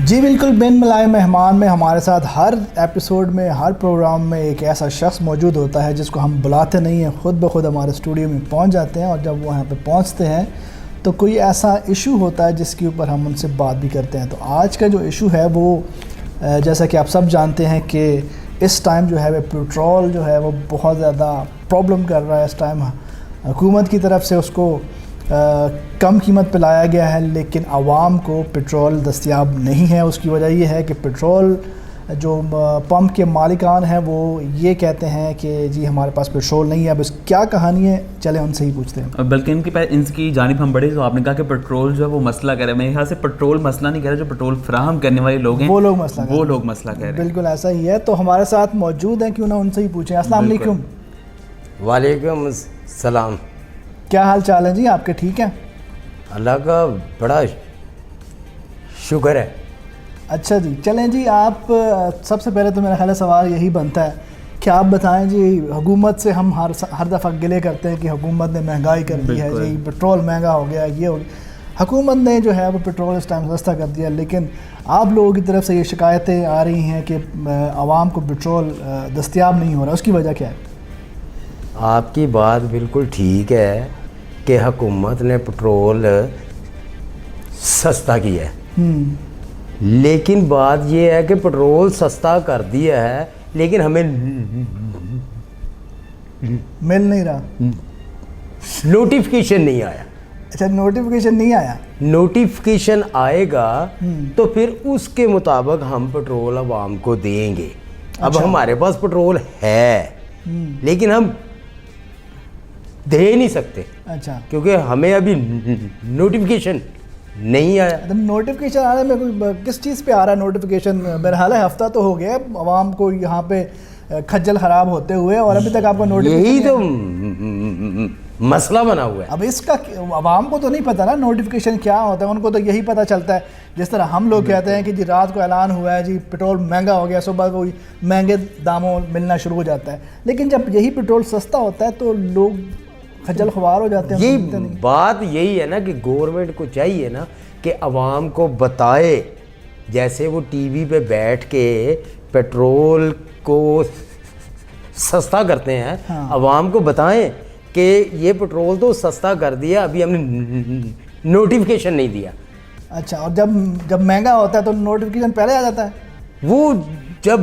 जी बिल्कुल, बिन बुलाए मेहमान में हमारे साथ हर एपिसोड में हर प्रोग्राम में एक ऐसा शख्स मौजूद होता है जिसको हम बुलाते नहीं हैं, ख़ुद ब खुद हमारे स्टूडियो में पहुंच जाते हैं और जब वो यहाँ पे पहुंचते हैं तो कोई ऐसा इशू होता है जिसके ऊपर हम उनसे बात भी करते हैं। तो आज का जो इशू है वो जैसा कि आप सब जानते हैं कि इस टाइम जो है वो पेट्रोल जो है वो बहुत ज़्यादा प्रॉब्लम कर रहा है। इस टाइम हुकूमत की तरफ से उसको कम कीमत पे लाया गया है लेकिन आवाम को पेट्रोल दस्तयाब नहीं है। उसकी वजह ये है कि पेट्रोल जो पंप के मालिकान हैं वो ये कहते हैं कि जी हमारे पास पेट्रोल नहीं है। अब इस क्या कहानी है, चले उनसे ही पूछते हैं। बल्कि इनकी जानिब हम बढ़े तो आपने कहा कि पेट्रोल जो है वो मसला कर रहा है। मेरे ख्याल से पेट्रोल मसला नहीं कर रहा, जो पेट्रोल फराहम करने वाले लोग हैं वो लोग मसला कर रहे हैं। बिल्कुल ऐसा ही है। तो हमारे साथ मौजूद हैं, क्यों ना उनसे ही पूछें। अस्सलाम वालेकुम। वालेकुम सलाम। क्या हाल चाल है जी आपके? ठीक हैं, अल्लाह का बड़ा शुक्र है। अच्छा जी, चलें जी। आप सबसे पहले तो मेरा ख्याल है सवाल यही बनता है कि आप बताएं जी, हुकूमत से हम हर दफ़ा गिले करते हैं कि हुकूमत ने महंगाई कर दी है जी, पेट्रोल महंगा हो गया, ये हो गया। हुकूमत ने जो है वो पेट्रोल इस टाइम सस्ता कर दिया, लेकिन आप लोगों की तरफ से ये शिकायतें आ रही हैं कि आवाम को पेट्रोल दस्तयाब नहीं हो रहा। उसकी वजह क्या है? आपकी बात बिल्कुल ठीक है कि हुकूमत ने पेट्रोल सस्ता किया है, लेकिन बात ये है कि पेट्रोल सस्ता कर दिया है लेकिन हमें मिल नहीं रहा, नोटिफिकेशन नहीं आया। अच्छा, नोटिफिकेशन नहीं आया। नोटिफिकेशन आएगा तो फिर उसके मुताबिक हम पेट्रोल आवाम को देंगे। अब हमारे पास पेट्रोल है लेकिन हम दे नहीं सकते। अच्छा, क्योंकि हमें अभी नोटिफिकेशन नहीं आया। तो नोटिफिकेशन आने में कोई किस चीज़ पे आ रहा है नोटिफिकेशन? मेरा हाल है हफ्ता तो हो गया आवाम को यहाँ पे खज्जल ख़राब होते हुए और अभी तक आपका नोटिफिकेशन यही तो मसला बना हुआ है। अब इसका आवाम को तो नहीं पता ना नोटिफिकेशन क्या होता है, उनको तो यही पता चलता है जिस तरह हम लोग कहते हैं कि जी रात को ऐलान हुआ है जी पेट्रोल महंगा हो गया, सुबह को महंगे दामों मिलना शुरू हो जाता है। लेकिन जब यही पेट्रोल सस्ता होता है तो लोग खज्जल ख्वार हो जाते हैं। ये बात यही है ना कि गवर्नमेंट को चाहिए ना कि आवाम को बताए, जैसे वो टीवी पे बैठ के पेट्रोल को सस्ता करते हैं। हाँ। आवाम को बताएं कि ये पेट्रोल तो सस्ता कर दिया, अभी हमने नोटिफिकेशन नहीं दिया। अच्छा, और जब महंगा होता है तो नोटिफिकेशन पहले आ जाता है? वो जब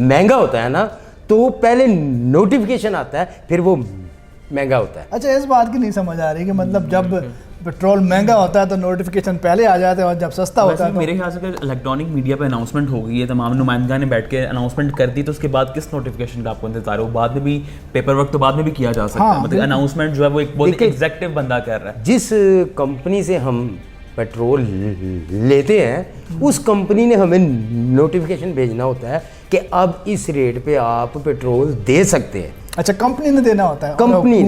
महंगा होता है ना तो पहले नोटिफिकेशन आता है, फिर वो महंगा होता है। अच्छा, इस बात की नहीं समझ आ रही कि मतलब जब पेट्रोल महंगा होता है तो नोटिफिकेशन पहले आ जाते हैं और जब सस्ता होता है तो मेरे ख्याल से अगर इलेक्ट्रॉनिक मीडिया पे अनाउंसमेंट हो गई है, तमाम नुमाइंदगा ने बैठ के अनाउंसमेंट कर दी, तो उसके बाद किस नोटिफिकेशन का आपको इंतजार हो? बाद में भी पेपर वर्क तो बाद में भी किया जा सकता है, मतलब अनाउंसमेंट जो है वो एक बहुत एग्जैक्टिव बंदा कर रहा है। जिस कंपनी से हम पेट्रोल लेते हैं उस कंपनी ने हमें नोटिफिकेशन भेजना होता है कि अब इस रेट पे आप पेट्रोल दे सकते हैं। अच्छा, कंपनी ने देना होता है? कंपनी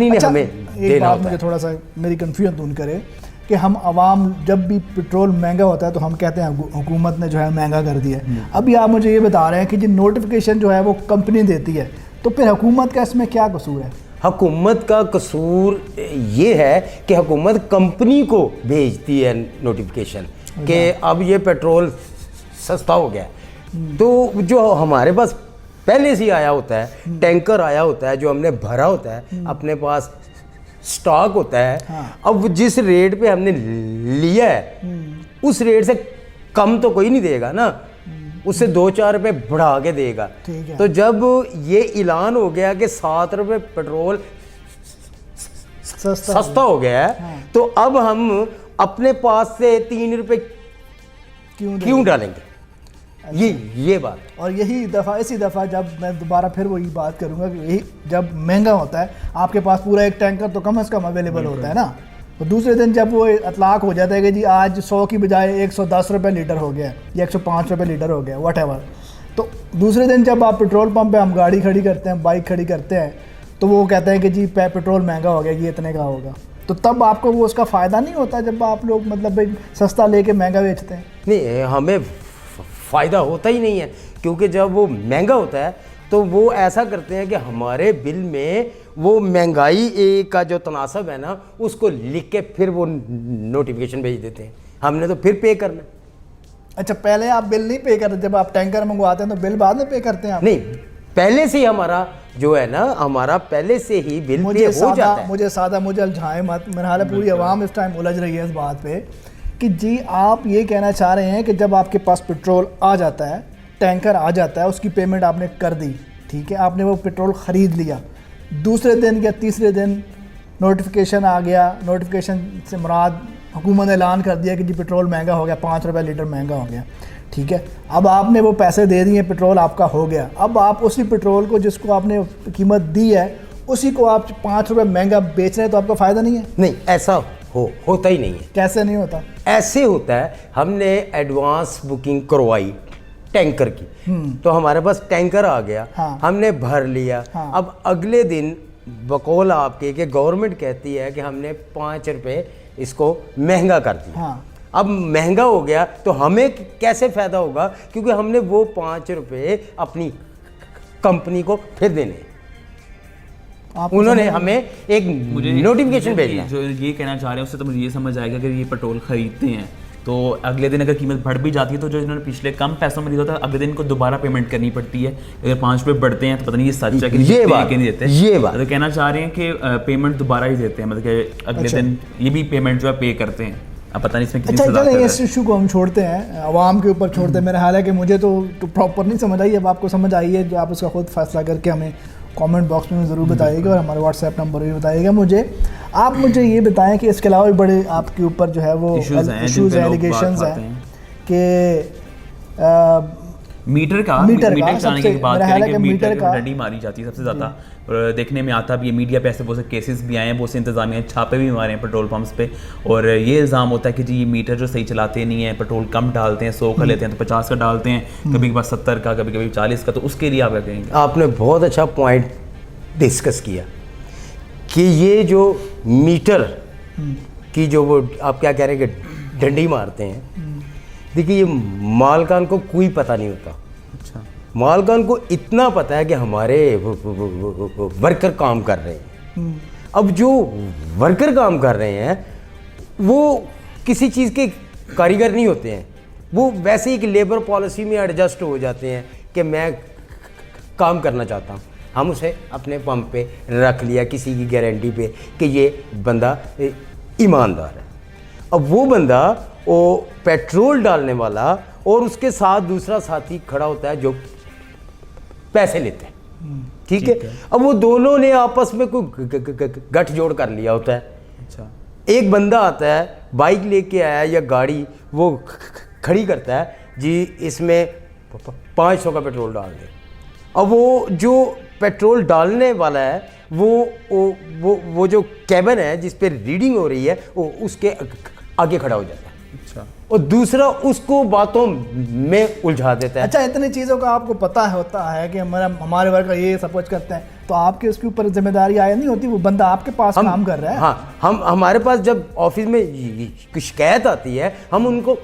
ने अच्छा, हमें एक देना बात होता मुझे है। थोड़ा सा मेरी कन्फ्यूजन दूर करे कि हम आवाम जब भी पेट्रोल महंगा होता है तो हम कहते हैं हुकूमत ने जो है महंगा कर दिया है। अभी आप मुझे ये बता रहे हैं कि जो नोटिफिकेशन जो है वो कंपनी देती है, तो फिर हुकूमत का इसमें क्या कसूर है? हुकूमत का कसूर ये है कि हुकूमत कंपनी को भेजती है नोटिफिकेशन कि अब ये पेट्रोल सस्ता हो गया है। तो जो हमारे पास पहले से ही आया होता है, टैंकर आया होता है जो हमने भरा होता है, अपने पास स्टॉक होता है। हाँ। अब जिस रेट पे हमने लिया है उस रेट से कम तो कोई नहीं देगा ना, उससे 2-4 रुपये बढ़ा के देगा। ठीक है। तो जब ये ऐलान हो गया कि 7 रुपये पेट्रोल सस्ता हो गया है, हाँ। तो अब हम अपने पास से 3 रुपये क्यों डालेंगे? ये बात। और यही दफ़ा इसी दफ़ा जब मैं दोबारा फिर वही बात करूंगा कि यही जब महंगा होता है आपके पास पूरा एक टैंकर तो कम से कम अवेलेबल होता है ना, तो दूसरे दिन जब वो इतलाक हो जाता है कि जी आज 100 की बजाय 110 रुपये लीटर हो गया या 105 रुपये लीटर हो गया, वट तो दूसरे दिन जब आप पेट्रोल पंप पे हम गाड़ी खड़ी करते हैं, बाइक खड़ी करते हैं, तो वो कहते हैं कि जी पेट्रोल महंगा हो गया, ये इतने का होगा। तो तब आपको वो उसका फ़ायदा नहीं होता जब आप लोग मतलब भाई सस्ता लेके महंगा बेचते हैं? नहीं, हमें फ़ायदा होता ही नहीं है, क्योंकि जब वो महंगा होता है तो वो ऐसा करते हैं कि हमारे बिल में वो महंगाई का जो तनासब है ना उसको लिख के फिर वो नोटिफिकेशन भेज देते हैं। हमने तो फिर पे करना। अच्छा, पहले आप बिल नहीं पे करते? जब आप टैंकर मंगवाते हैं तो बिल बाद में पे करते हैं आप? नहीं, पहले से ही हमारा जो है ना, हमारा पहले से ही बिल पे हो जाता है। मुझे उलझाए मत, मेरा हाल है पूरी आवाम इस टाइम उलझ रही है इस बात पे कि जी आप ये कहना चाह रहे हैं कि जब आपके पास पेट्रोल आ जाता है, टैंकर आ जाता है, उसकी पेमेंट आपने कर दी, ठीक है, आपने वो पेट्रोल ख़रीद लिया, दूसरे दिन या तीसरे दिन नोटिफिकेशन आ गया, नोटिफिकेशन से मुराद हुकूमत ने ऐलान कर दिया कि जी पेट्रोल महंगा हो गया, 5 रुपये लीटर महंगा हो गया, ठीक है। अब आपने वो पैसे दे दिए, पेट्रोल आपका हो गया। अब आप उसी पेट्रोल को जिसको आपने कीमत दी है उसी को आप 5 रुपये महंगा बेच रहे हैं, तो आपको फ़ायदा नहीं है? नहीं, ऐसा होता ही नहीं है। कैसे नहीं होता? ऐसे होता है, हमने एडवांस बुकिंग करवाई टैंकर की, तो हमारे पास टैंकर आ गया, हाँ। हमने भर लिया, हाँ। अब अगले दिन बकौल आपके कि गवर्नमेंट कहती है कि हमने 5 रुपये इसको महंगा कर दिया। हाँ। अब महंगा हो गया तो हमें कैसे फ़ायदा होगा, क्योंकि हमने वो 5 रुपये अपनी कंपनी को फिर देने। उन्होंने हमें एक नोटिफिकेशन भेजना। जो ये कहना चाह रहे हैं उससे तो मुझे ये समझ आएगा कि ये पेट्रोल खरीदते हैं तो अगले दिन अगर कीमत बढ़ भी जाती है तो जो इन्होंने पिछले कम पैसों में दिया था अगले दिन को दोबारा पेमेंट करनी पड़ती है। अगर 5 रुपये बढ़ते हैं तो पता नहीं ये सच है कि नहीं देते। ये बात तो कहना चाह रहे हैं कि पेमेंट दोबारा ही देते हैं, मतलब कि अगले दिन ये भी पेमेंट जो है पे करते हैं। अब पता नहीं इसमें कितनी सजा चलें, है। इस इशू को हम छोड़ते हैं, आवाम के ऊपर छोड़ते हैं। मेरा हाल है कि मुझे तो प्रॉपर नहीं समझ आई, अब आपको समझ आई है, जो आप उसका खुद फैसला करके हमें कमेंट बॉक्स में ज़रूर बताइएगा और हमारे व्हाट्सएप नंबर भी बताइएगा मुझे। आप मुझे ये बताएं कि इसके अलावा भी बड़े आपके ऊपर जो है वो इशूज़ हैं, एलिगेशंस हैं कि मीटर का जाने की बात करें कि मीटर का डंडी मारी जाती है सबसे ज़्यादा, और देखने में आता भी है मीडिया पे, ऐसे बहुत से केसेस भी आए हैं, बहुत से इंतजामिया छापे भी मारे हैं पेट्रोल पंप्स पे, और ये इल्ज़ाम होता है कि जी ये मीटर जो सही चलाते नहीं है, पेट्रोल कम डालते हैं, 100 का लेते हैं तो 50 का डालते हैं, कभी कभी 70 का, कभी कभी 40 का। तो उसके लिए आप क्या कहेंगे? आपने बहुत अच्छा पॉइंट डिस्कस किया कि ये जो मीटर की जो वो आप क्या कह रहे हैं कि डंडी मारते हैं, देखिए ये मालकान को कोई पता नहीं होता। अच्छा, मालकान को इतना पता है कि हमारे वर्कर काम कर रहे हैं। अब जो वर्कर काम कर रहे हैं वो किसी चीज़ के कारीगर नहीं होते हैं, वो वैसे ही कि लेबर पॉलिसी में एडजस्ट हो जाते हैं कि मैं काम करना चाहता हूँ, हम उसे अपने पंप पे रख लिया किसी की गारंटी पे कि ये बंदा ईमानदार है। अब वो बंदा वो पेट्रोल डालने वाला और उसके साथ दूसरा साथी खड़ा होता है जो पैसे लेते हैं। ठीक है, अब वो दोनों ने आपस में कोई गठजोड़ कर लिया होता है। अच्छा, एक बंदा आता है, बाइक लेके आया या गाड़ी, वो खड़ी करता है, जी इसमें 500 का पेट्रोल डाल दे। अब वो जो पेट्रोल डालने वाला है वो जो कैबिन है जिस पे रीडिंग हो रही है वो उसके आगे खड़ा हो जाता है। अच्छा, और दूसरा उसको बातों में उलझा देता है। अच्छा, इतनी चीज़ों का आपको पता होता है कि हमारे वर्कर ये सपोज करते हैं, तो आपके उसके ऊपर जिम्मेदारी आया नहीं होती? वो बंदा आपके पास काम कर रहा है। हाँ, हम हमारे पास जब ऑफिस में कोई शिकायत आती है हम उनको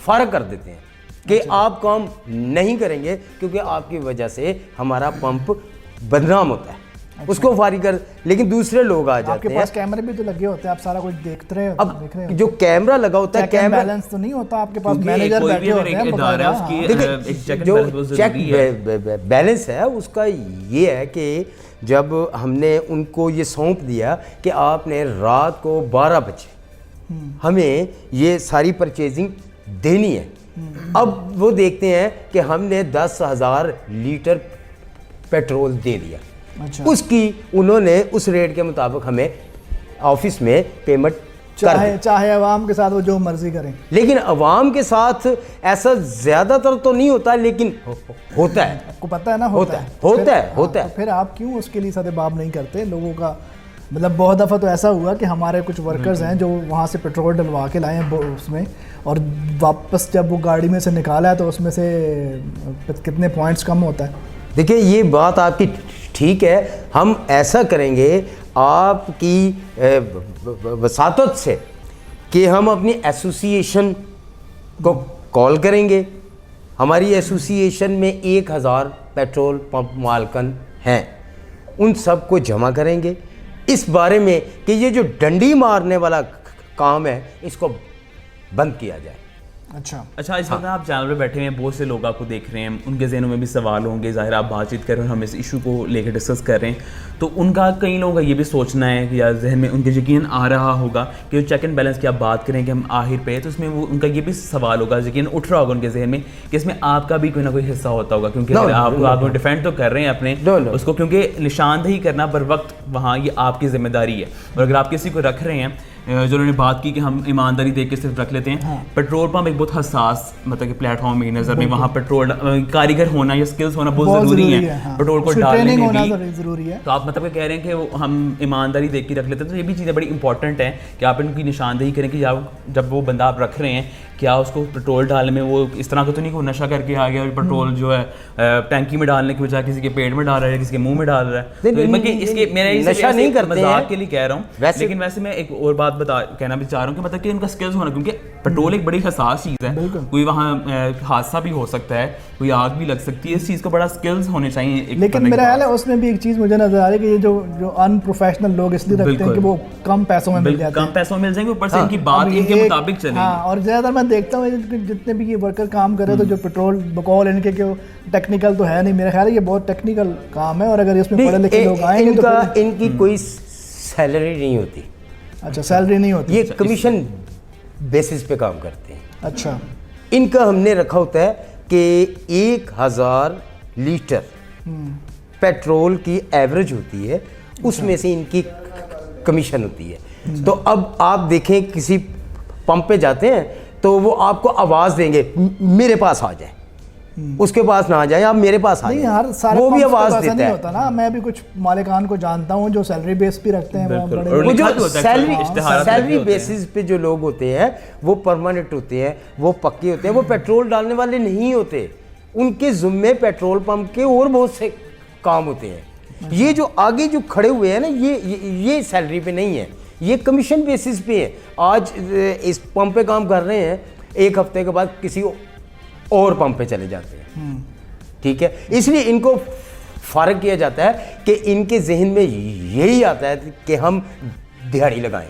फारग कर देते हैं कि आप काम नहीं करेंगे क्योंकि आपकी वजह से हमारा पंप बदनाम होता है। उसको फारिग कर, लेकिन दूसरे लोग आ जाते आपके हैं। पास कैमरे भी तो लगे होते हैं, आप सारा कुछ देख रहे हो। अब जो कैमरा लगा होता है, कैमरा बैलेंस तो नहीं होता आपके पास, क्योंकि मैनेजर कोई भी बैठे अगर होते एक हैं इदारा है, बकायदा। उसकी हाँ। देखिए, एक चेक जो बैलेंस बहुत चेक ज़रूरी है। बैलेंस है उसका ये है कि जब हमने उनको ये सौंप दिया कि आपने रात को 12 बजे हमें ये सारी परचेजिंग देनी है, अब वो देखते हैं कि हमने 10,000 लीटर पेट्रोल दे दिया। अच्छा। उसकी उन्होंने उस रेट के मुताबिक हमें ऑफिस में पेमेंट कर दी। चाहे अवाम के साथ वो जो मर्जी करें, लेकिन अवाम के साथ ऐसा ज़्यादातर तो नहीं होता, लेकिन होता है। आपको पता है ना, होता है। तो फिर आप क्यों उसके लिए सदेबाब नहीं करते लोगों का? मतलब बहुत दफ़ा तो ऐसा हुआ कि हमारे कुछ वर्कर्स हैं जो वहाँ से पेट्रोल डलवा के लाए हैं उसमें, और वापस जब वो गाड़ी में से निकाला है तो उसमें से कितने पॉइंट्स कम होता है। देखिए, ये बात आपकी ठीक है, हम ऐसा करेंगे आपकी वसातत से कि हम अपनी एसोसिएशन को कॉल करेंगे। हमारी एसोसिएशन में 1000 पेट्रोल पंप मालकन हैं, उन सब को जमा करेंगे इस बारे में कि ये जो डंडी मारने वाला काम है इसको बंद किया जाए। अच्छा, इस वक्त आप चैनल पे बैठे हैं, बहुत से लोग आपको देख रहे हैं, उनके जहनों में भी सवाल होंगे, ज़ाहिर आप बातचीत कर रहे हैं, हम इस इशू को लेकर डिस्कस कर रहे हैं, तो उनका कई लोगों का ये भी सोचना है कि या जहन में उनके यकीन आ रहा होगा कि जो चेक एंड बैलेंस की आप बात करें कि हम आखिर पे, तो उसमें वो उनका ये भी सवाल होगा, यकीन उठ रहा होगा उनके जहन में कि इसमें आपका भी कोई ना कोई हिस्सा होता होगा, क्योंकि आप डिफेंड तो कर रहे हैं अपने उसको, क्योंकि निशानदेही करना बर वक्त वहाँ ये आपकी जिम्मेदारी है। और अगर आप किसी को रख रहे हैं, जो उन्होंने बात की कि हम ईमानदारी देख के सिर्फ रख लेते हैं, हाँ। पेट्रोल पंप एक बहुत हसास मतलब कि प्लेटफॉर्म मेरी नज़र में, वहाँ पेट्रोल कारीगर होना या स्किल्स होना बहुत ज़रूरी है। हाँ। पेट्रोल को डालने में भी ज़रूरी है। तो आप मतलब कह रहे हैं कि वो हम ईमानदारी देख के रख लेते हैं, तो ये भी चीज़ें बड़ी इंपॉर्टेंट है कि आप इनकी निशानदेही करें कि जब वो बंदा आप रख रहे हैं, क्या उसको पेट्रोल डालने में वो इस तरह का तो नहीं कि वो नशा करके आ गया और पेट्रोल जो है टैंकी में डालने की बजाय किसी के पेट में डाल रहा है, किसी के मुंह में डाल रहा है। तो इसके मेरे नशा नहीं करते हैं, मजाक के लिए कह रहा हूँ, लेकिन वैसे मैं एक और बात कहना भी चाह रहा हूँ कि मतलब कि इनका स्किल्स होना, क्योंकि पेट्रोल एक बड़ी हसास चीज़ है, कोई वहाँ हादसा भी हो सकता है, कोई आग भी लग सकती है, इस चीज़ को बड़ा स्किल्स होने चाहिए। लेकिन मेरा ख्याल है उसमें भी एक चीज़ मुझे नजर आ रही है कि ये जो अनप्रोफेशनल लोग इसलिए रखते हैं कि वो कम पैसों में मिल जाते हैं, कम पैसों में मिल जाएंगे, ऊपर से इनकी बात इनके मुताबिक चलेगी। हाँ, और ज़्यादातर मैं देखता हूँ जितने भी ये वर्कर काम कर रहे हैं, तो जो पेट्रोल बकौल इनके के टेक्निकल तो है नहीं, मेरा ख्याल है ये बहुत टेक्निकल काम है, और अगर इसमें पढ़े लिखे लोग आएंगे तो इनकी कोई सैलरी नहीं होती। अच्छा, सैलरी नहीं होती, ये कमीशन बेसिस पे काम करते हैं। अच्छा, इनका हमने रखा होता है कि 1000 लीटर पेट्रोल की एवरेज होती है, उसमें से इनकी कमीशन होती है। तो अब आप देखें, किसी पंप पे जाते हैं तो वो आपको आवाज़ देंगे मेरे पास आ जाए, उसके पास ना आ जाए, आप मेरे पास आ नहीं, जाए, हर सारे वो भी पंप्स पे आवाज़ तो ऐसा देता नहीं है। होता ना। मैं भी कुछ मालिकान को जानता हूँ जो सैलरी बेस भी रखते हैं, बिल्कुल। बड़े- और वो लिखा जो भी होता है, इश्तिहारात लगे सैलरी होते हैं। बेसिस पे जो लोग होते हैं वो परमानेंट होते हैं, वो पक्के होते हैं, वो पेट्रोल डालने वाले नहीं होते, उनके ज़िम्मे पेट्रोल पंप के और बहुत से काम होते हैं। ये जो आगे जो खड़े हुए हैं ना, ये सैलरी पे नहीं है, ये कमीशन बेसिस पे है। आज इस पंप पे काम कर रहे हैं, एक हफ्ते के बाद किसी और पंप पे चले जाते हैं, ठीक है। इसलिए इनको फारग किया जाता है कि इनके जहन में यही आता है कि हम दिहाड़ी लगाएं।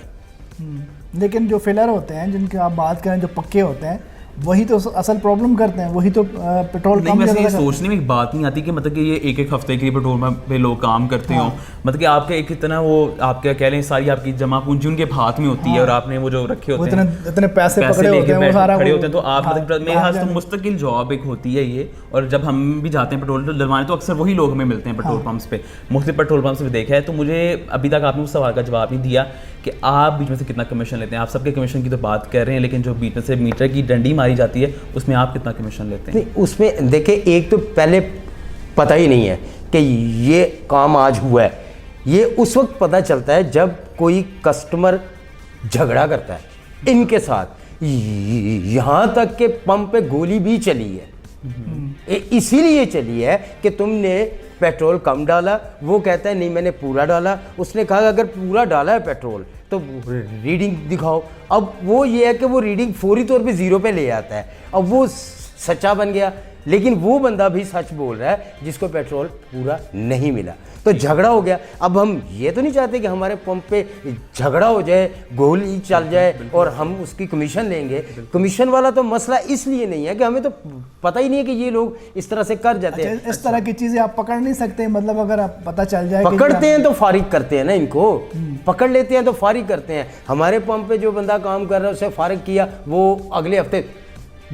लेकिन जो फिलर होते हैं जिनकी आप बात करें, जो पक्के होते हैं, वही तो असल प्रॉब्लम करते हैं, वही तो पेट्रोल नहीं कम वैसे ये ज़्यादा सोचने में एक बात नहीं आती कि मतलब कि ये एक एक हफ्ते के लिए पेट्रोल पंप पे लोग काम करते हो, मतलब कि आपका एक इतना वो आपका कह लें सारी आपकी जमा पूंजी उनके हाथ में होती है और आपने वो जो रखे वो होते हैं इतने पैसे पकड़े होते हैं, वो सारा खड़े होते हैं, तो आप हाँ, मतलब मेरे ख्याल से तो मुस्तकिल जॉब एक होती है ये। और जब हम भी जाते हैं पेट्रोल डलवाने तो अक्सर वही लोग हमें मिलते हैं पेट्रोल पंप्स पे, मुख्तलिफ पेट्रोल पंप्स पे देखा है। तो मुझे अभी तक आपने उस सवाल का जवाब नहीं दिया कि आप बीच में से कितना कमीशन लेते हैं। आप सबके कमीशन की तो बात कर रहे हैं, लेकिन जो बीच में से मीटर की डंडी मारी जाती है उसमें आप कितना कमीशन लेते हैं? नहीं, उसमें देखिए एक तो पहले पता ही नहीं है कि ये काम आज हुआ है। ये उस वक्त पता चलता है जब कोई कस्टमर झगड़ा करता है इनके साथ, यहाँ तक के पंप पे गोली भी चली है। इसीलिए चली है कि तुमने पेट्रोल कम डाला, वो कहता है नहीं मैंने पूरा डाला। उसने कहा अगर पूरा डाला है पेट्रोल तो रीडिंग दिखाओ। अब वो ये है कि वो रीडिंग फौरी तौर पे ज़ीरो पे ले आता है। अब वो सच्चा बन गया, लेकिन वो बंदा भी सच बोल रहा है जिसको पेट्रोल पूरा नहीं मिला, तो झगड़ा हो गया। अब हम ये तो नहीं चाहते कि हमारे पंप पे झगड़ा हो जाए, गोली चल जाए और हम उसकी कमीशन लेंगे। कमीशन वाला तो मसला इसलिए नहीं है कि हमें तो पता ही नहीं है कि ये लोग इस तरह से कर जाते हैं। इस तरह की चीजें आप पकड़ नहीं सकते, मतलब अगर आप पता चल जाए पकड़ते हैं तो फारिग करते हैं ना, इनको पकड़ लेते हैं तो फारिग करते हैं। हमारे पंप पे जो बंदा काम कर रहा है उसे फारिग किया, वो अगले हफ्ते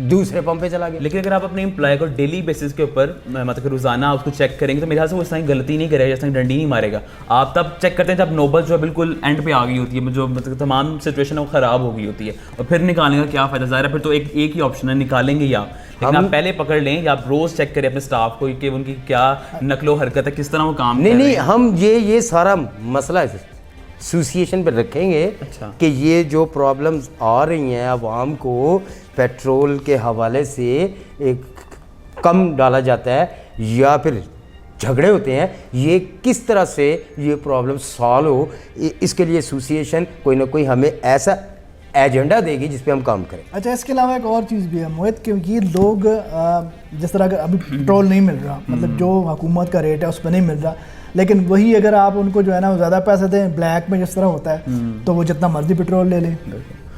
दूसरे पंप पे चला गया। लेकिन अगर आप अपने एम्प्लॉय को डेली बेसिस के ऊपर मतलब रोजाना उसको चेक करेंगे तो मेरे ख्याल से वो इस तरह गलती नहीं करेगा, इस तरह डंडी नहीं मारेगा। आप तब चेक करते हैं जब नौबत जो है बिल्कुल एंड पे आ गई होती है, जो मतलब तमाम सिचुएशन वो खराब हो गई होती है, और फिर निकालने का क्या फायदा? ज़ाहिर है फिर तो एक ही ऑप्शन है, निकालेंगे या लेकिन आप पहले पकड़ लें या आप रोज चेक करें अपने स्टाफ को कि उनकी क्या नकलो हरकत है, किस तरह वो काम नहीं नहीं, हम ये सारा मसला एसोसिएशन पर रखेंगे। अच्छा। कि ये जो प्रॉब्लम्स आ रही हैं आवाम को पेट्रोल के हवाले से एक कम डाला जाता है या फिर झगड़े होते हैं, ये किस तरह से ये प्रॉब्लम सॉल्व हो, इसके लिए एसोसिएशन कोई ना कोई हमें ऐसा एजेंडा देगी जिस पे हम काम करें। अच्छा, इसके अलावा एक और चीज़ भी है मोहित, क्योंकि लोग जिस तरह का अभी पेट्रोल नहीं मिल रहा, मतलब जो हुकूमत का रेट है उस पर नहीं मिल रहा, लेकिन वही अगर आप उनको जो है ना ज़्यादा पैसे दें ब्लैक में जिस तरह होता है, तो वो जितना मर्जी पेट्रोल ले लें।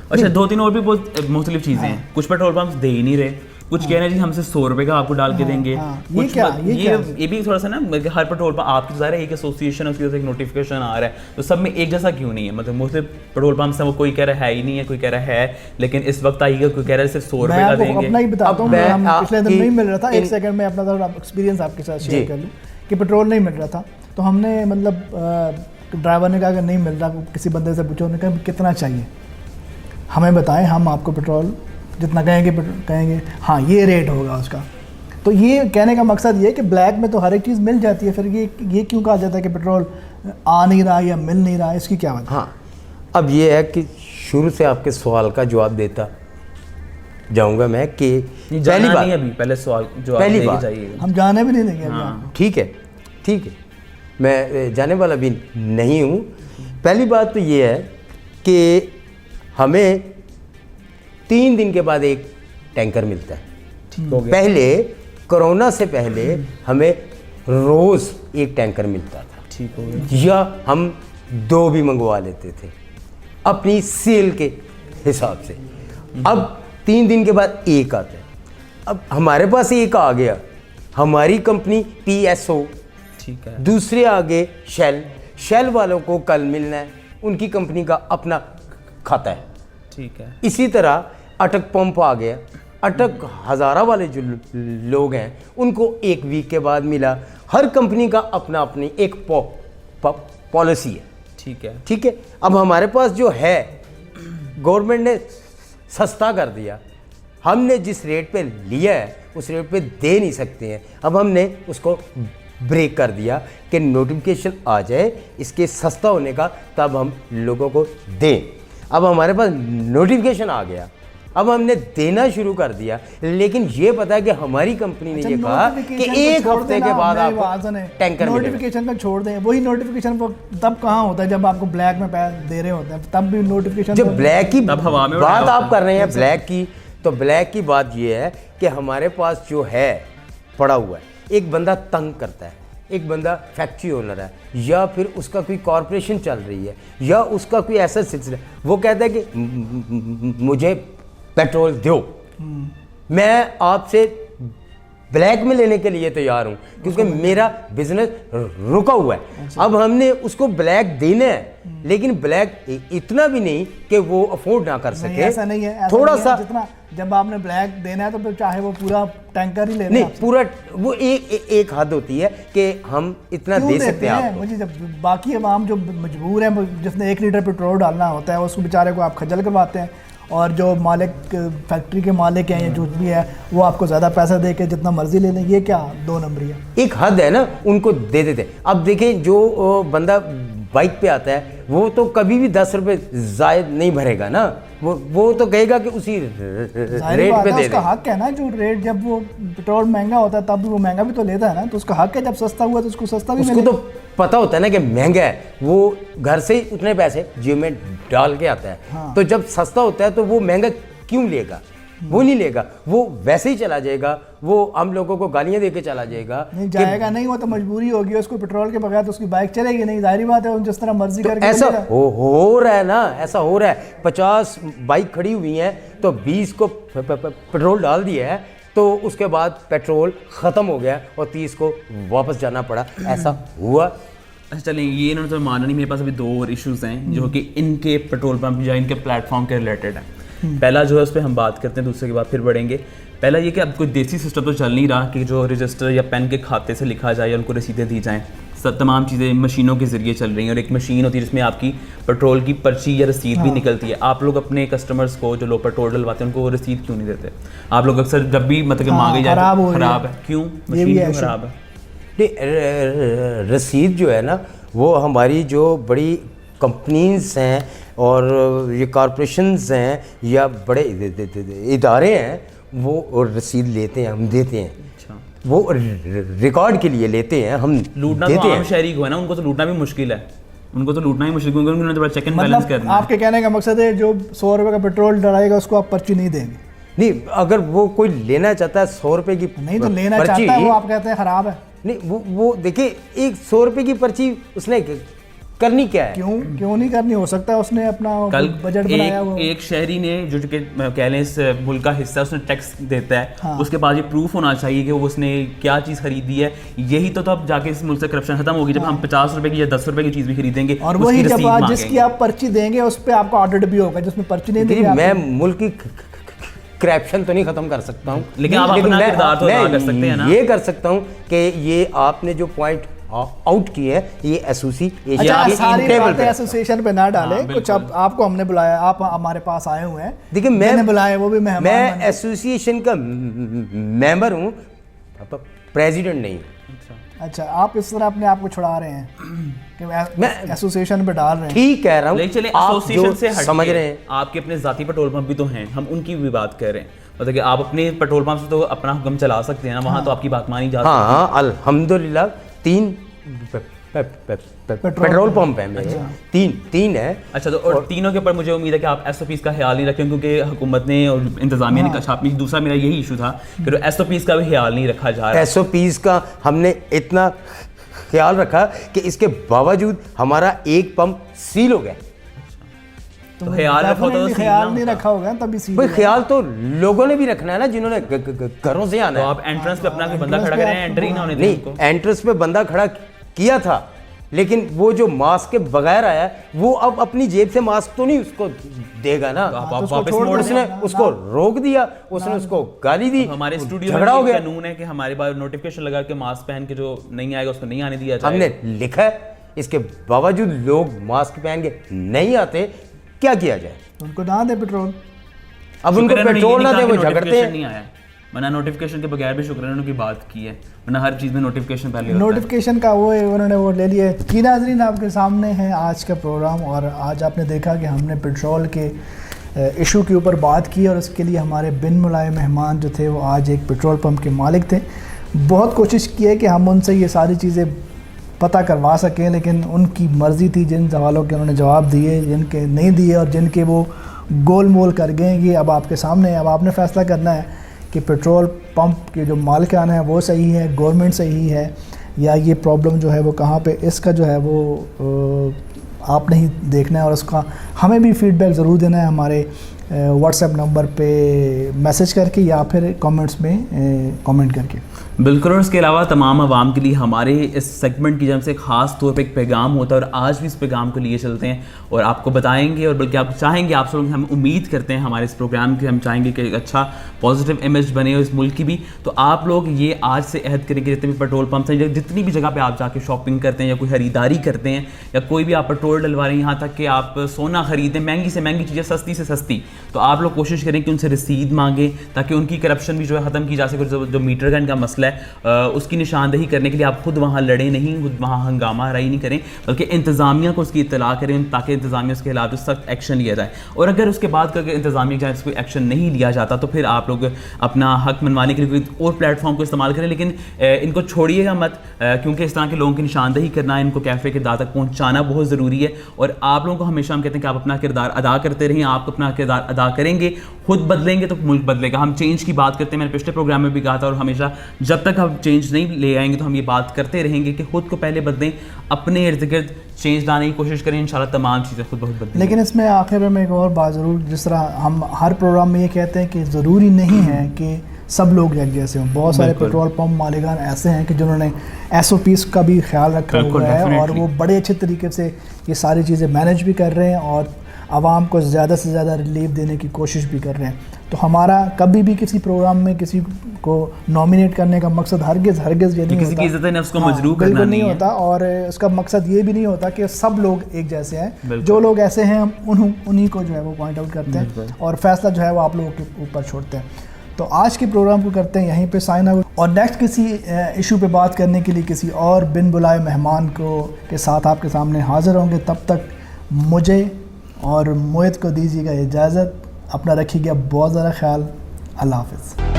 अच्छा, दो तीन और भी बहुत मुख्तलिफ चीज़ें हैं। कुछ पेट्रोल पंप दे ही नहीं रहे, कुछ कह रहे हैं जी हमसे 100 रुपये का आपको डाल के देंगे। ये भी थोड़ा सा ना हर पेट्रोल पंप आपकी ज़ाहिर है एक एसोसिएशन है, उसकी वजह से एक नोटिफिकेशन आ रहा है, तो सब में एक जैसा क्यों नहीं है? मतलब मुख्तलिफ पेट्रोल पंप से वो कोई कह रहा है ही नहीं है, कोई कह रहा है, लेकिन इस वक्त आएगा कोई कह रहा है सिर्फ 100 रुपये का देंगे। अपना ही बताता हूँ, पिछले दिन नहीं मिल रहा था, एक सेकंड में अपना एक्सपीरियंस आपके साथ शेयर कर लूँ कि पेट्रोल नहीं मिल रहा था, तो हमने मतलब ड्राइवर ने कहा कि नहीं मिल रहा, किसी बंदे से पूछो, उन्होंने कहा कितना चाहिए हमें बताएं, हम आपको पेट्रोल जितना कहेंगे हाँ ये रेट होगा उसका। तो ये कहने का मकसद ये है कि ब्लैक में तो हर एक चीज़ मिल जाती है, फिर ये क्यों कहा जाता है कि पेट्रोल आ नहीं रहा या मिल नहीं रहा, इसकी क्या वजह? हाँ, अब ये है कि शुरू से आपके सवाल का जवाब देता जाऊंगा मैं कि पहली बात अभी पहले सवाल जवाब पहली लेके बात जाइए, हम जाने भी नहीं देंगे अभी हाँ। आपको। ठीक है, मैं जाने वाला भी नहीं हूँ। पहली बात तो ये है कि हमें 3 दिन के बाद एक टैंकर मिलता है। पहले कोरोना से पहले हमें रोज़ एक टैंकर मिलता था, ठीक हो गया, या हम 2 भी मंगवा लेते थे अपनी सेल के हिसाब से। अब 3 दिन के बाद एक आता है। अब हमारे पास एक आ गया, हमारी कंपनी PSO, ठीक है, दूसरे आगे शेल वालों को कल मिलना है, उनकी कंपनी का अपना खाता है। ठीक है, इसी तरह अटक पंप आ गया, अटक हज़ारा वाले जो लोग हैं उनको 1 वीक के बाद मिला। हर कंपनी का अपना अपनी एक पॉलिसी है। ठीक है। अब हमारे पास जो है गवर्नमेंट ने सस्ता कर दिया, हमने जिस रेट पे लिया है उस रेट पे दे नहीं सकते हैं। अब हमने उसको ब्रेक कर दिया कि नोटिफिकेशन आ जाए इसके सस्ता होने का, तब हम लोगों को दें। अब हमारे पास नोटिफिकेशन आ गया, अब हमने देना शुरू कर दिया, लेकिन ये पता है कि हमारी कंपनी ने ये कहा कि 1 हफ्ते के बाद आपको टैंकर नोटिफिकेशन का छोड़ दें। वही नोटिफिकेशन तब कहाँ होता है जब आपको ब्लैक में पैसे दे रहे होते हैं, तब भी नोटिफिकेशन। जो ब्लैक की तब हवा में बात आप कर रहे हैं ब्लैक की, तो ब्लैक की बात ये है कि हमारे पास जो है पड़ा हुआ है, एक बंदा तंग करता है, एक बंदा फैक्ट्री ओनर है, या फिर उसका कोई कॉरपोरेशन चल रही है, या उसका कोई ऐसा सिलसिला, वो कहता है कि मुझे पेट्रोल दो, मैं आपसे ब्लैक में लेने के लिए तैयार हूँ क्योंकि मेरा बिजनेस रुका हुआ है। अब हमने उसको ब्लैक देना है, लेकिन ब्लैक इतना भी नहीं कि वो अफोर्ड ना कर नहीं, सके। ऐसा नहीं है, ऐसा थोड़ा नहीं है, सा जितना जब आपने ब्लैक देना है तो फिर चाहे वो पूरा टैंकर ही ले लें नहीं, आपसे। पूरा वो एक हद होती है कि हम इतना क्यों दे देते सकते हैं हैं? आपको। मुझे जब बाकी अवाम जो मजबूर है, जिसने 1 लीटर पेट्रोल डालना होता है, उसको बेचारे को आप खजल करवाते हैं, और जो मालिक फैक्ट्री के मालिक हैं या जो भी है वो आपको ज़्यादा पैसा दे के जितना मर्जी ले लें। ये क्या 2 नंबरी है? एक हद है ना, उनको दे देते। अब देखें जो बंदा बाइक पे आता है वो तो कभी भी 10 रुपए जायद नहीं भरेगा ना, वो तो कहेगा कि उसी जाहिर रेट बात पे है, दे उसका दे। हक है ना। जो रेट जब वो पेट्रोल महंगा होता है तब भी वो महंगा भी तो लेता है ना, तो उसका हक है। जब सस्ता हुआ तो उसको सस्ता भी उसको मिले। तो पता होता है ना कि महंगा है, वो घर से ही उतने पैसे जेब में डाल के आता है। हाँ। तो जब सस्ता होता है तो वो महंगा क्यों लेगा? वो नहीं लेगा, वो वैसे ही चला जाएगा, वो हम लोगों को गालियां दे के चला जाएगा। नहीं जाएगा नहीं, वो तो मजबूरी होगी उसको, पेट्रोल के बगैर तो उसकी बाइक चलेगी नहीं। जाहिर बात है, वो जिस तरह मर्जी तो करके ऐसा चलेगा। हो रहा है ना, ऐसा हो रहा है। 50 बाइक खड़ी हुई हैं तो 20 को पेट्रोल डाल दिया है, तो उसके बाद पेट्रोल ख़त्म हो गया और 30 को वापस जाना पड़ा। ऐसा हुआ। अच्छा चलें, ये इन्होंने तो माना नहीं। मेरे पास अभी 2 और इश्यूज़ हैं जो कि इनके पेट्रोल पंप या इनके प्लेटफॉर्म के रिलेटेड हैं। पहला जो है उस पर हम बात करते हैं, दूसरे के बाद फिर बढ़ेंगे। पहला ये कि अब कोई देसी सिस्टम तो चल नहीं रहा कि जो रजिस्टर या पेन के खाते से लिखा जाए या उनको रसीदें दी जाएँ। सब तमाम चीज़ें मशीनों के ज़रिए चल रही हैं, और एक मशीन होती है जिसमें आपकी पेट्रोल की पर्ची या रसीद भी निकलती है। आप लोग अपने कस्टमर्स को, जो लोग पेट्रोल डलवाते हैं, उनको वो रसीद क्यों नहीं देते? आप लोग अक्सर जब भी मतलब कि मांगे जाए खराब हो तो रही है। खराब है, क्यों? ये मशीन भी क्यों है खराब है? नहीं, रसीद जो है ना, वो हमारी जो बड़ी कंपनीज हैं और ये कॉरपोरेशंस हैं या बड़े इदारे हैं, वो रसीद लेते हैं, हम देते हैं। अच्छा, वो रिकॉर्ड के लिए लेते हैं, हम लूटना देते तो आम हैं। शहरी को है ना, उनको तो लूटना भी मुश्किल है। उनको तो लूटना ही मुश्किल, क्योंकि उन्होंने तो बड़ा चेक एंड बैलेंस मतलब करना है। आपके कहने का मकसद है जो 100 रुपये का पेट्रोल डलाएगा उसको आप पर्ची नहीं देंगे? नहीं, अगर वो कोई लेना चाहता है 100 रुपये की नहीं तो लेना पर्ची, चाहता है वो, आप कहते हैं खराब है। नहीं, वो देखिए, एक 100 रुपये की पर्ची उसने करनी क्या है? क्यों नहीं करनी? हो सकता है उसने अपना कल बजट बनाया हुआ। एक शहरी ने जो कि कह लें इस मुल्क का हिस्सा, उसने टैक्स देता है। हाँ। उसके पास ये प्रूफ होना चाहिए कि वो उसने क्या चीज़ खरीदी है। यही तो अब जाके इस मुल्क से करप्शन खत्म होगी, जब हम 50 रुपए की या 10 रुपए की चीज़ भी खरीदेंगे और उसकी वही जब रसीद आप जिसकी मांगेंगे। आप पर्ची देंगे उस पर आपका ऑडिट भी होगा, जिसमें पर्ची नहीं देखिए, देंगे मैं आपको। मुल्क की करप्शन तो नहीं खत्म कर सकता हूँ, लेकिन आप अपना मैं- किरदार तो अदा मैं कर सकते हैं ना। ये कर सकता हूँ कि ये आपने जो पॉइंट आउट किए हैं, ये एसोसिएशन अच्छा, के सारी इन टेबल बातें पे। एसोसिएशन पे ना डालें। हाँ, कुछ अब आपको हमने बुलाया, आप हमारे पास आए हुए हैं। देखिए, मैंने बुलाया, वो भी मेहमान मैं बने। एसोसिएशन का मेंबर हूँ, प्रेसिडेंट नहीं। अच्छा, आप इस तरह अपने आप को छुड़ा रहे हैं कि मैं एसोसिएशन पे डाल रहे हैं। ठीक कह रहा हूँ, लेकिन चलिए आप एसोसिएशन जो से हट समझ रहे हैं। आपके अपने जाती पेट्रोल पंप भी तो हैं, हम उनकी भी बात कर रहे हैं। मतलब कि आप अपने पेट्रोल पंप से तो अपना हुक्म चला सकते हैं ना, वहाँ तो आपकी बात मानी जा सकती है। हाँ, अल्हम्दुलिल्लाह 3 पेट्रोल पंप है मेरे। तीन है। अच्छा, तो और तीनों के ऊपर मुझे उम्मीद है कि आप एसओपीज़ का ख्याल नहीं रखें, क्योंकि हुकूमत ने और इंतजामिया ने कहा। दूसरा मेरा यही इशू था कि एसओपीज़ का भी ख्याल नहीं रखा जा रहा। एसओपीज़ का हमने इतना ख्याल रखा कि इसके बावजूद हमारा एक पंप सील हो गया। तो ख्याल रखो तो definitely सील ख्याल ना नहीं होता। रखा होगा तभी सील भाई, हुआ। ख्याल तो लोगों ने भी रखना है ना, जिन्होंने घरों से आना तो है। आप एंट्रेंस पे अपना कोई बंदा entrance खड़ा पे करें, आप- एंट्री ना होने दें नहीं, उनको। एंट्रेंस पे बंदा खड़ा किया था, लेकिन वो जो मास्क के बगैर आया, वो अब अपनी जेब से मास्क तो नहीं उसको देगा ना। तो आप तो उसको वापस छोड़ मोड़ दो। उसने उसको रोक दिया, उसने उसको गाली दी, हमारे स्टूडियो झगड़ा हो में गया। कानून है कि हमारे पास नोटिफिकेशन लगा के मास्क पहन के जो नहीं आएगा उसको नहीं आने दिया जाएगा। हमने लिखा है, इसके बावजूद लोग मास्क पहन के नहीं आते, क्या किया जाए? उनको ना दे पेट्रोल। अब उनको पेट्रोल ना दे, वो झगड़ते हैं। नहीं आया, वरना नोटिफिकेशन के बगैर भी शुक्र है उन्होंने की बात की है, वरना हर चीज़ में नोटिफिकेशन पहले होता है। नोटिफिकेशन का वो उन्होंने वो ले लिया। जी नाज़रीन, आपके सामने है आज का प्रोग्राम, और आज आपने देखा कि हमने पेट्रोल के इशू के ऊपर बात की, और उसके लिए हमारे बिन बुलाए मेहमान जो थे वो आज एक पेट्रोल पंप के मालिक थे। बहुत कोशिश की है कि हम उनसे ये सारी चीज़ें पता करवा सकें, लेकिन उनकी मर्ज़ी थी। जिन सवालों के उन्होंने जवाब दिए, जिनके नहीं दिए, और जिनके वो गोल मोल कर गए, ये अब आपके सामने है। अब आपने फ़ैसला करना है कि पेट्रोल पंप के जो मालिकाना है वो सही है, गवर्नमेंट सही है, या ये प्रॉब्लम जो है वो कहाँ पे, इसका जो है वो आपने ही देखना है। और उसका हमें भी फीडबैक ज़रूर देना है हमारे व्हाट्सएप नंबर पे मैसेज करके या फिर कमेंट्स में कमेंट करके। बिल्कुल, और इसके अलावा तमाम आवाम के लिए हमारे इस सेगमेंट की जब से ख़ास तौर पे एक पैगाम होता है और आज भी इस पैगाम को लिए चलते हैं और आपको बताएंगे, और बल्कि आप चाहेंगे, आप सब लोग हम उम्मीद करते हैं हमारे इस प्रोग्राम की, हम चाहेंगे कि एक अच्छा पॉजिटिव इमेज बने हो इस मुल्क की भी। तो आप लोग ये आज से अहद करें कि जितने भी पेट्रोल पंप्स हैं, जितनी भी जगह पे आप जाके शॉपिंग करते हैं या कोई ख़रीदारी करते हैं या कोई भी आप पेट्रोल डलवा रहे हैं, यहाँ तक कि आप सोना ख़रीदें, महंगी से महंगी चीज़ें, सस्ती से सस्ती, तो आप लोग कोशिश करें कि उनसे रसीद मांगें ताकि उनकी करप्शन भी जो है ख़त्म की जा सके। जो मीटर गन का मसला है उसकी निशानदेही करने के लिए आप खुद वहाँ लड़ें नहीं, खुद वहाँ हंगामा हराई नहीं करें, बल्कि इंतज़ामिया को उसकी इत्तला करें ताकि इंतज़ामिया उसके खिलाफ सख्त एक्शन लिया जाए। और अगर उसके बाद करके इंतज़ामिया के कोई एक्शन नहीं लिया जाता तो फिर आप लोग अपना हक मनवाने के लिए कोई और प्लेटफॉर्म को इस्तेमाल करें, लेकिन इनको छोड़िएगा मत, क्योंकि इस तरह के लोगों की निशानदेही करना, इनको कैफ़े किरदार तक पहुँचाना बहुत ज़रूरी है। और आप लोगों को हमेशा हम कहते हैं कि आप अपना किरदार अदा करते रहें, आप अपना किरदार अदा करेंगे, खुद बदलेंगे तो मुल्क बदलेगा। हम चेंज की बात करते हैं, मैंने पिछले प्रोग्राम में भी कहा था, और हमेशा जब तक हम चेंज नहीं ले आएंगे तो हम ये बात करते रहेंगे कि खुद को पहले बदलें, अपने इर्द गिर्द चेंज लाने की कोशिश करें, इंशाल्लाह तमाम चीज़ें खुद बहुत बदलेंगी। लेकिन इसमें आखिर में एक और बात ज़रूर, जिस तरह हम हर प्रोग्राम में ये कहते हैं कि ज़रूरी नहीं है कि सब लोग एक जैसे हों। बहुत सारे पेट्रोल पंप मालिकान ऐसे हैं कि जिन्होंने SOPs का भी ख्याल रखा हुआ है और वो बड़े अच्छे तरीके से ये सारी चीज़ें मैनेज भी कर रहे हैं और आवाम को ज़्यादा से ज़्यादा रिलीफ देने की कोशिश भी कर रहे हैं। तो हमारा कभी भी किसी प्रोग्राम में किसी को नॉमिनेट करने का मकसद हरगिज़ ये नहीं किसी की इज्जत नफ्स को मजरूह करना बिल्कुल नहीं होता, और उसका मकसद ये भी नहीं होता कि सब लोग एक जैसे हैं। जो लोग ऐसे हैं हम उन्हीं को जो है वो पॉइंट आउट करते हैं और फैसला जो है वो आप लोगों के ऊपर छोड़ते हैं। तो आज के प्रोग्राम को करते हैं यहीं पे साइन आउट, और नेक्स्ट किसी इशू पे बात करने के लिए किसी और बिन बुलाए मेहमान के साथ आपके सामने हाजिर होंगे। तब तक मुझे और मोहित को दीजिएगा इजाज़त। अपना रखिएगा बहुत ज़्यादा ख्याल। अल्लाह हाफ़िज़।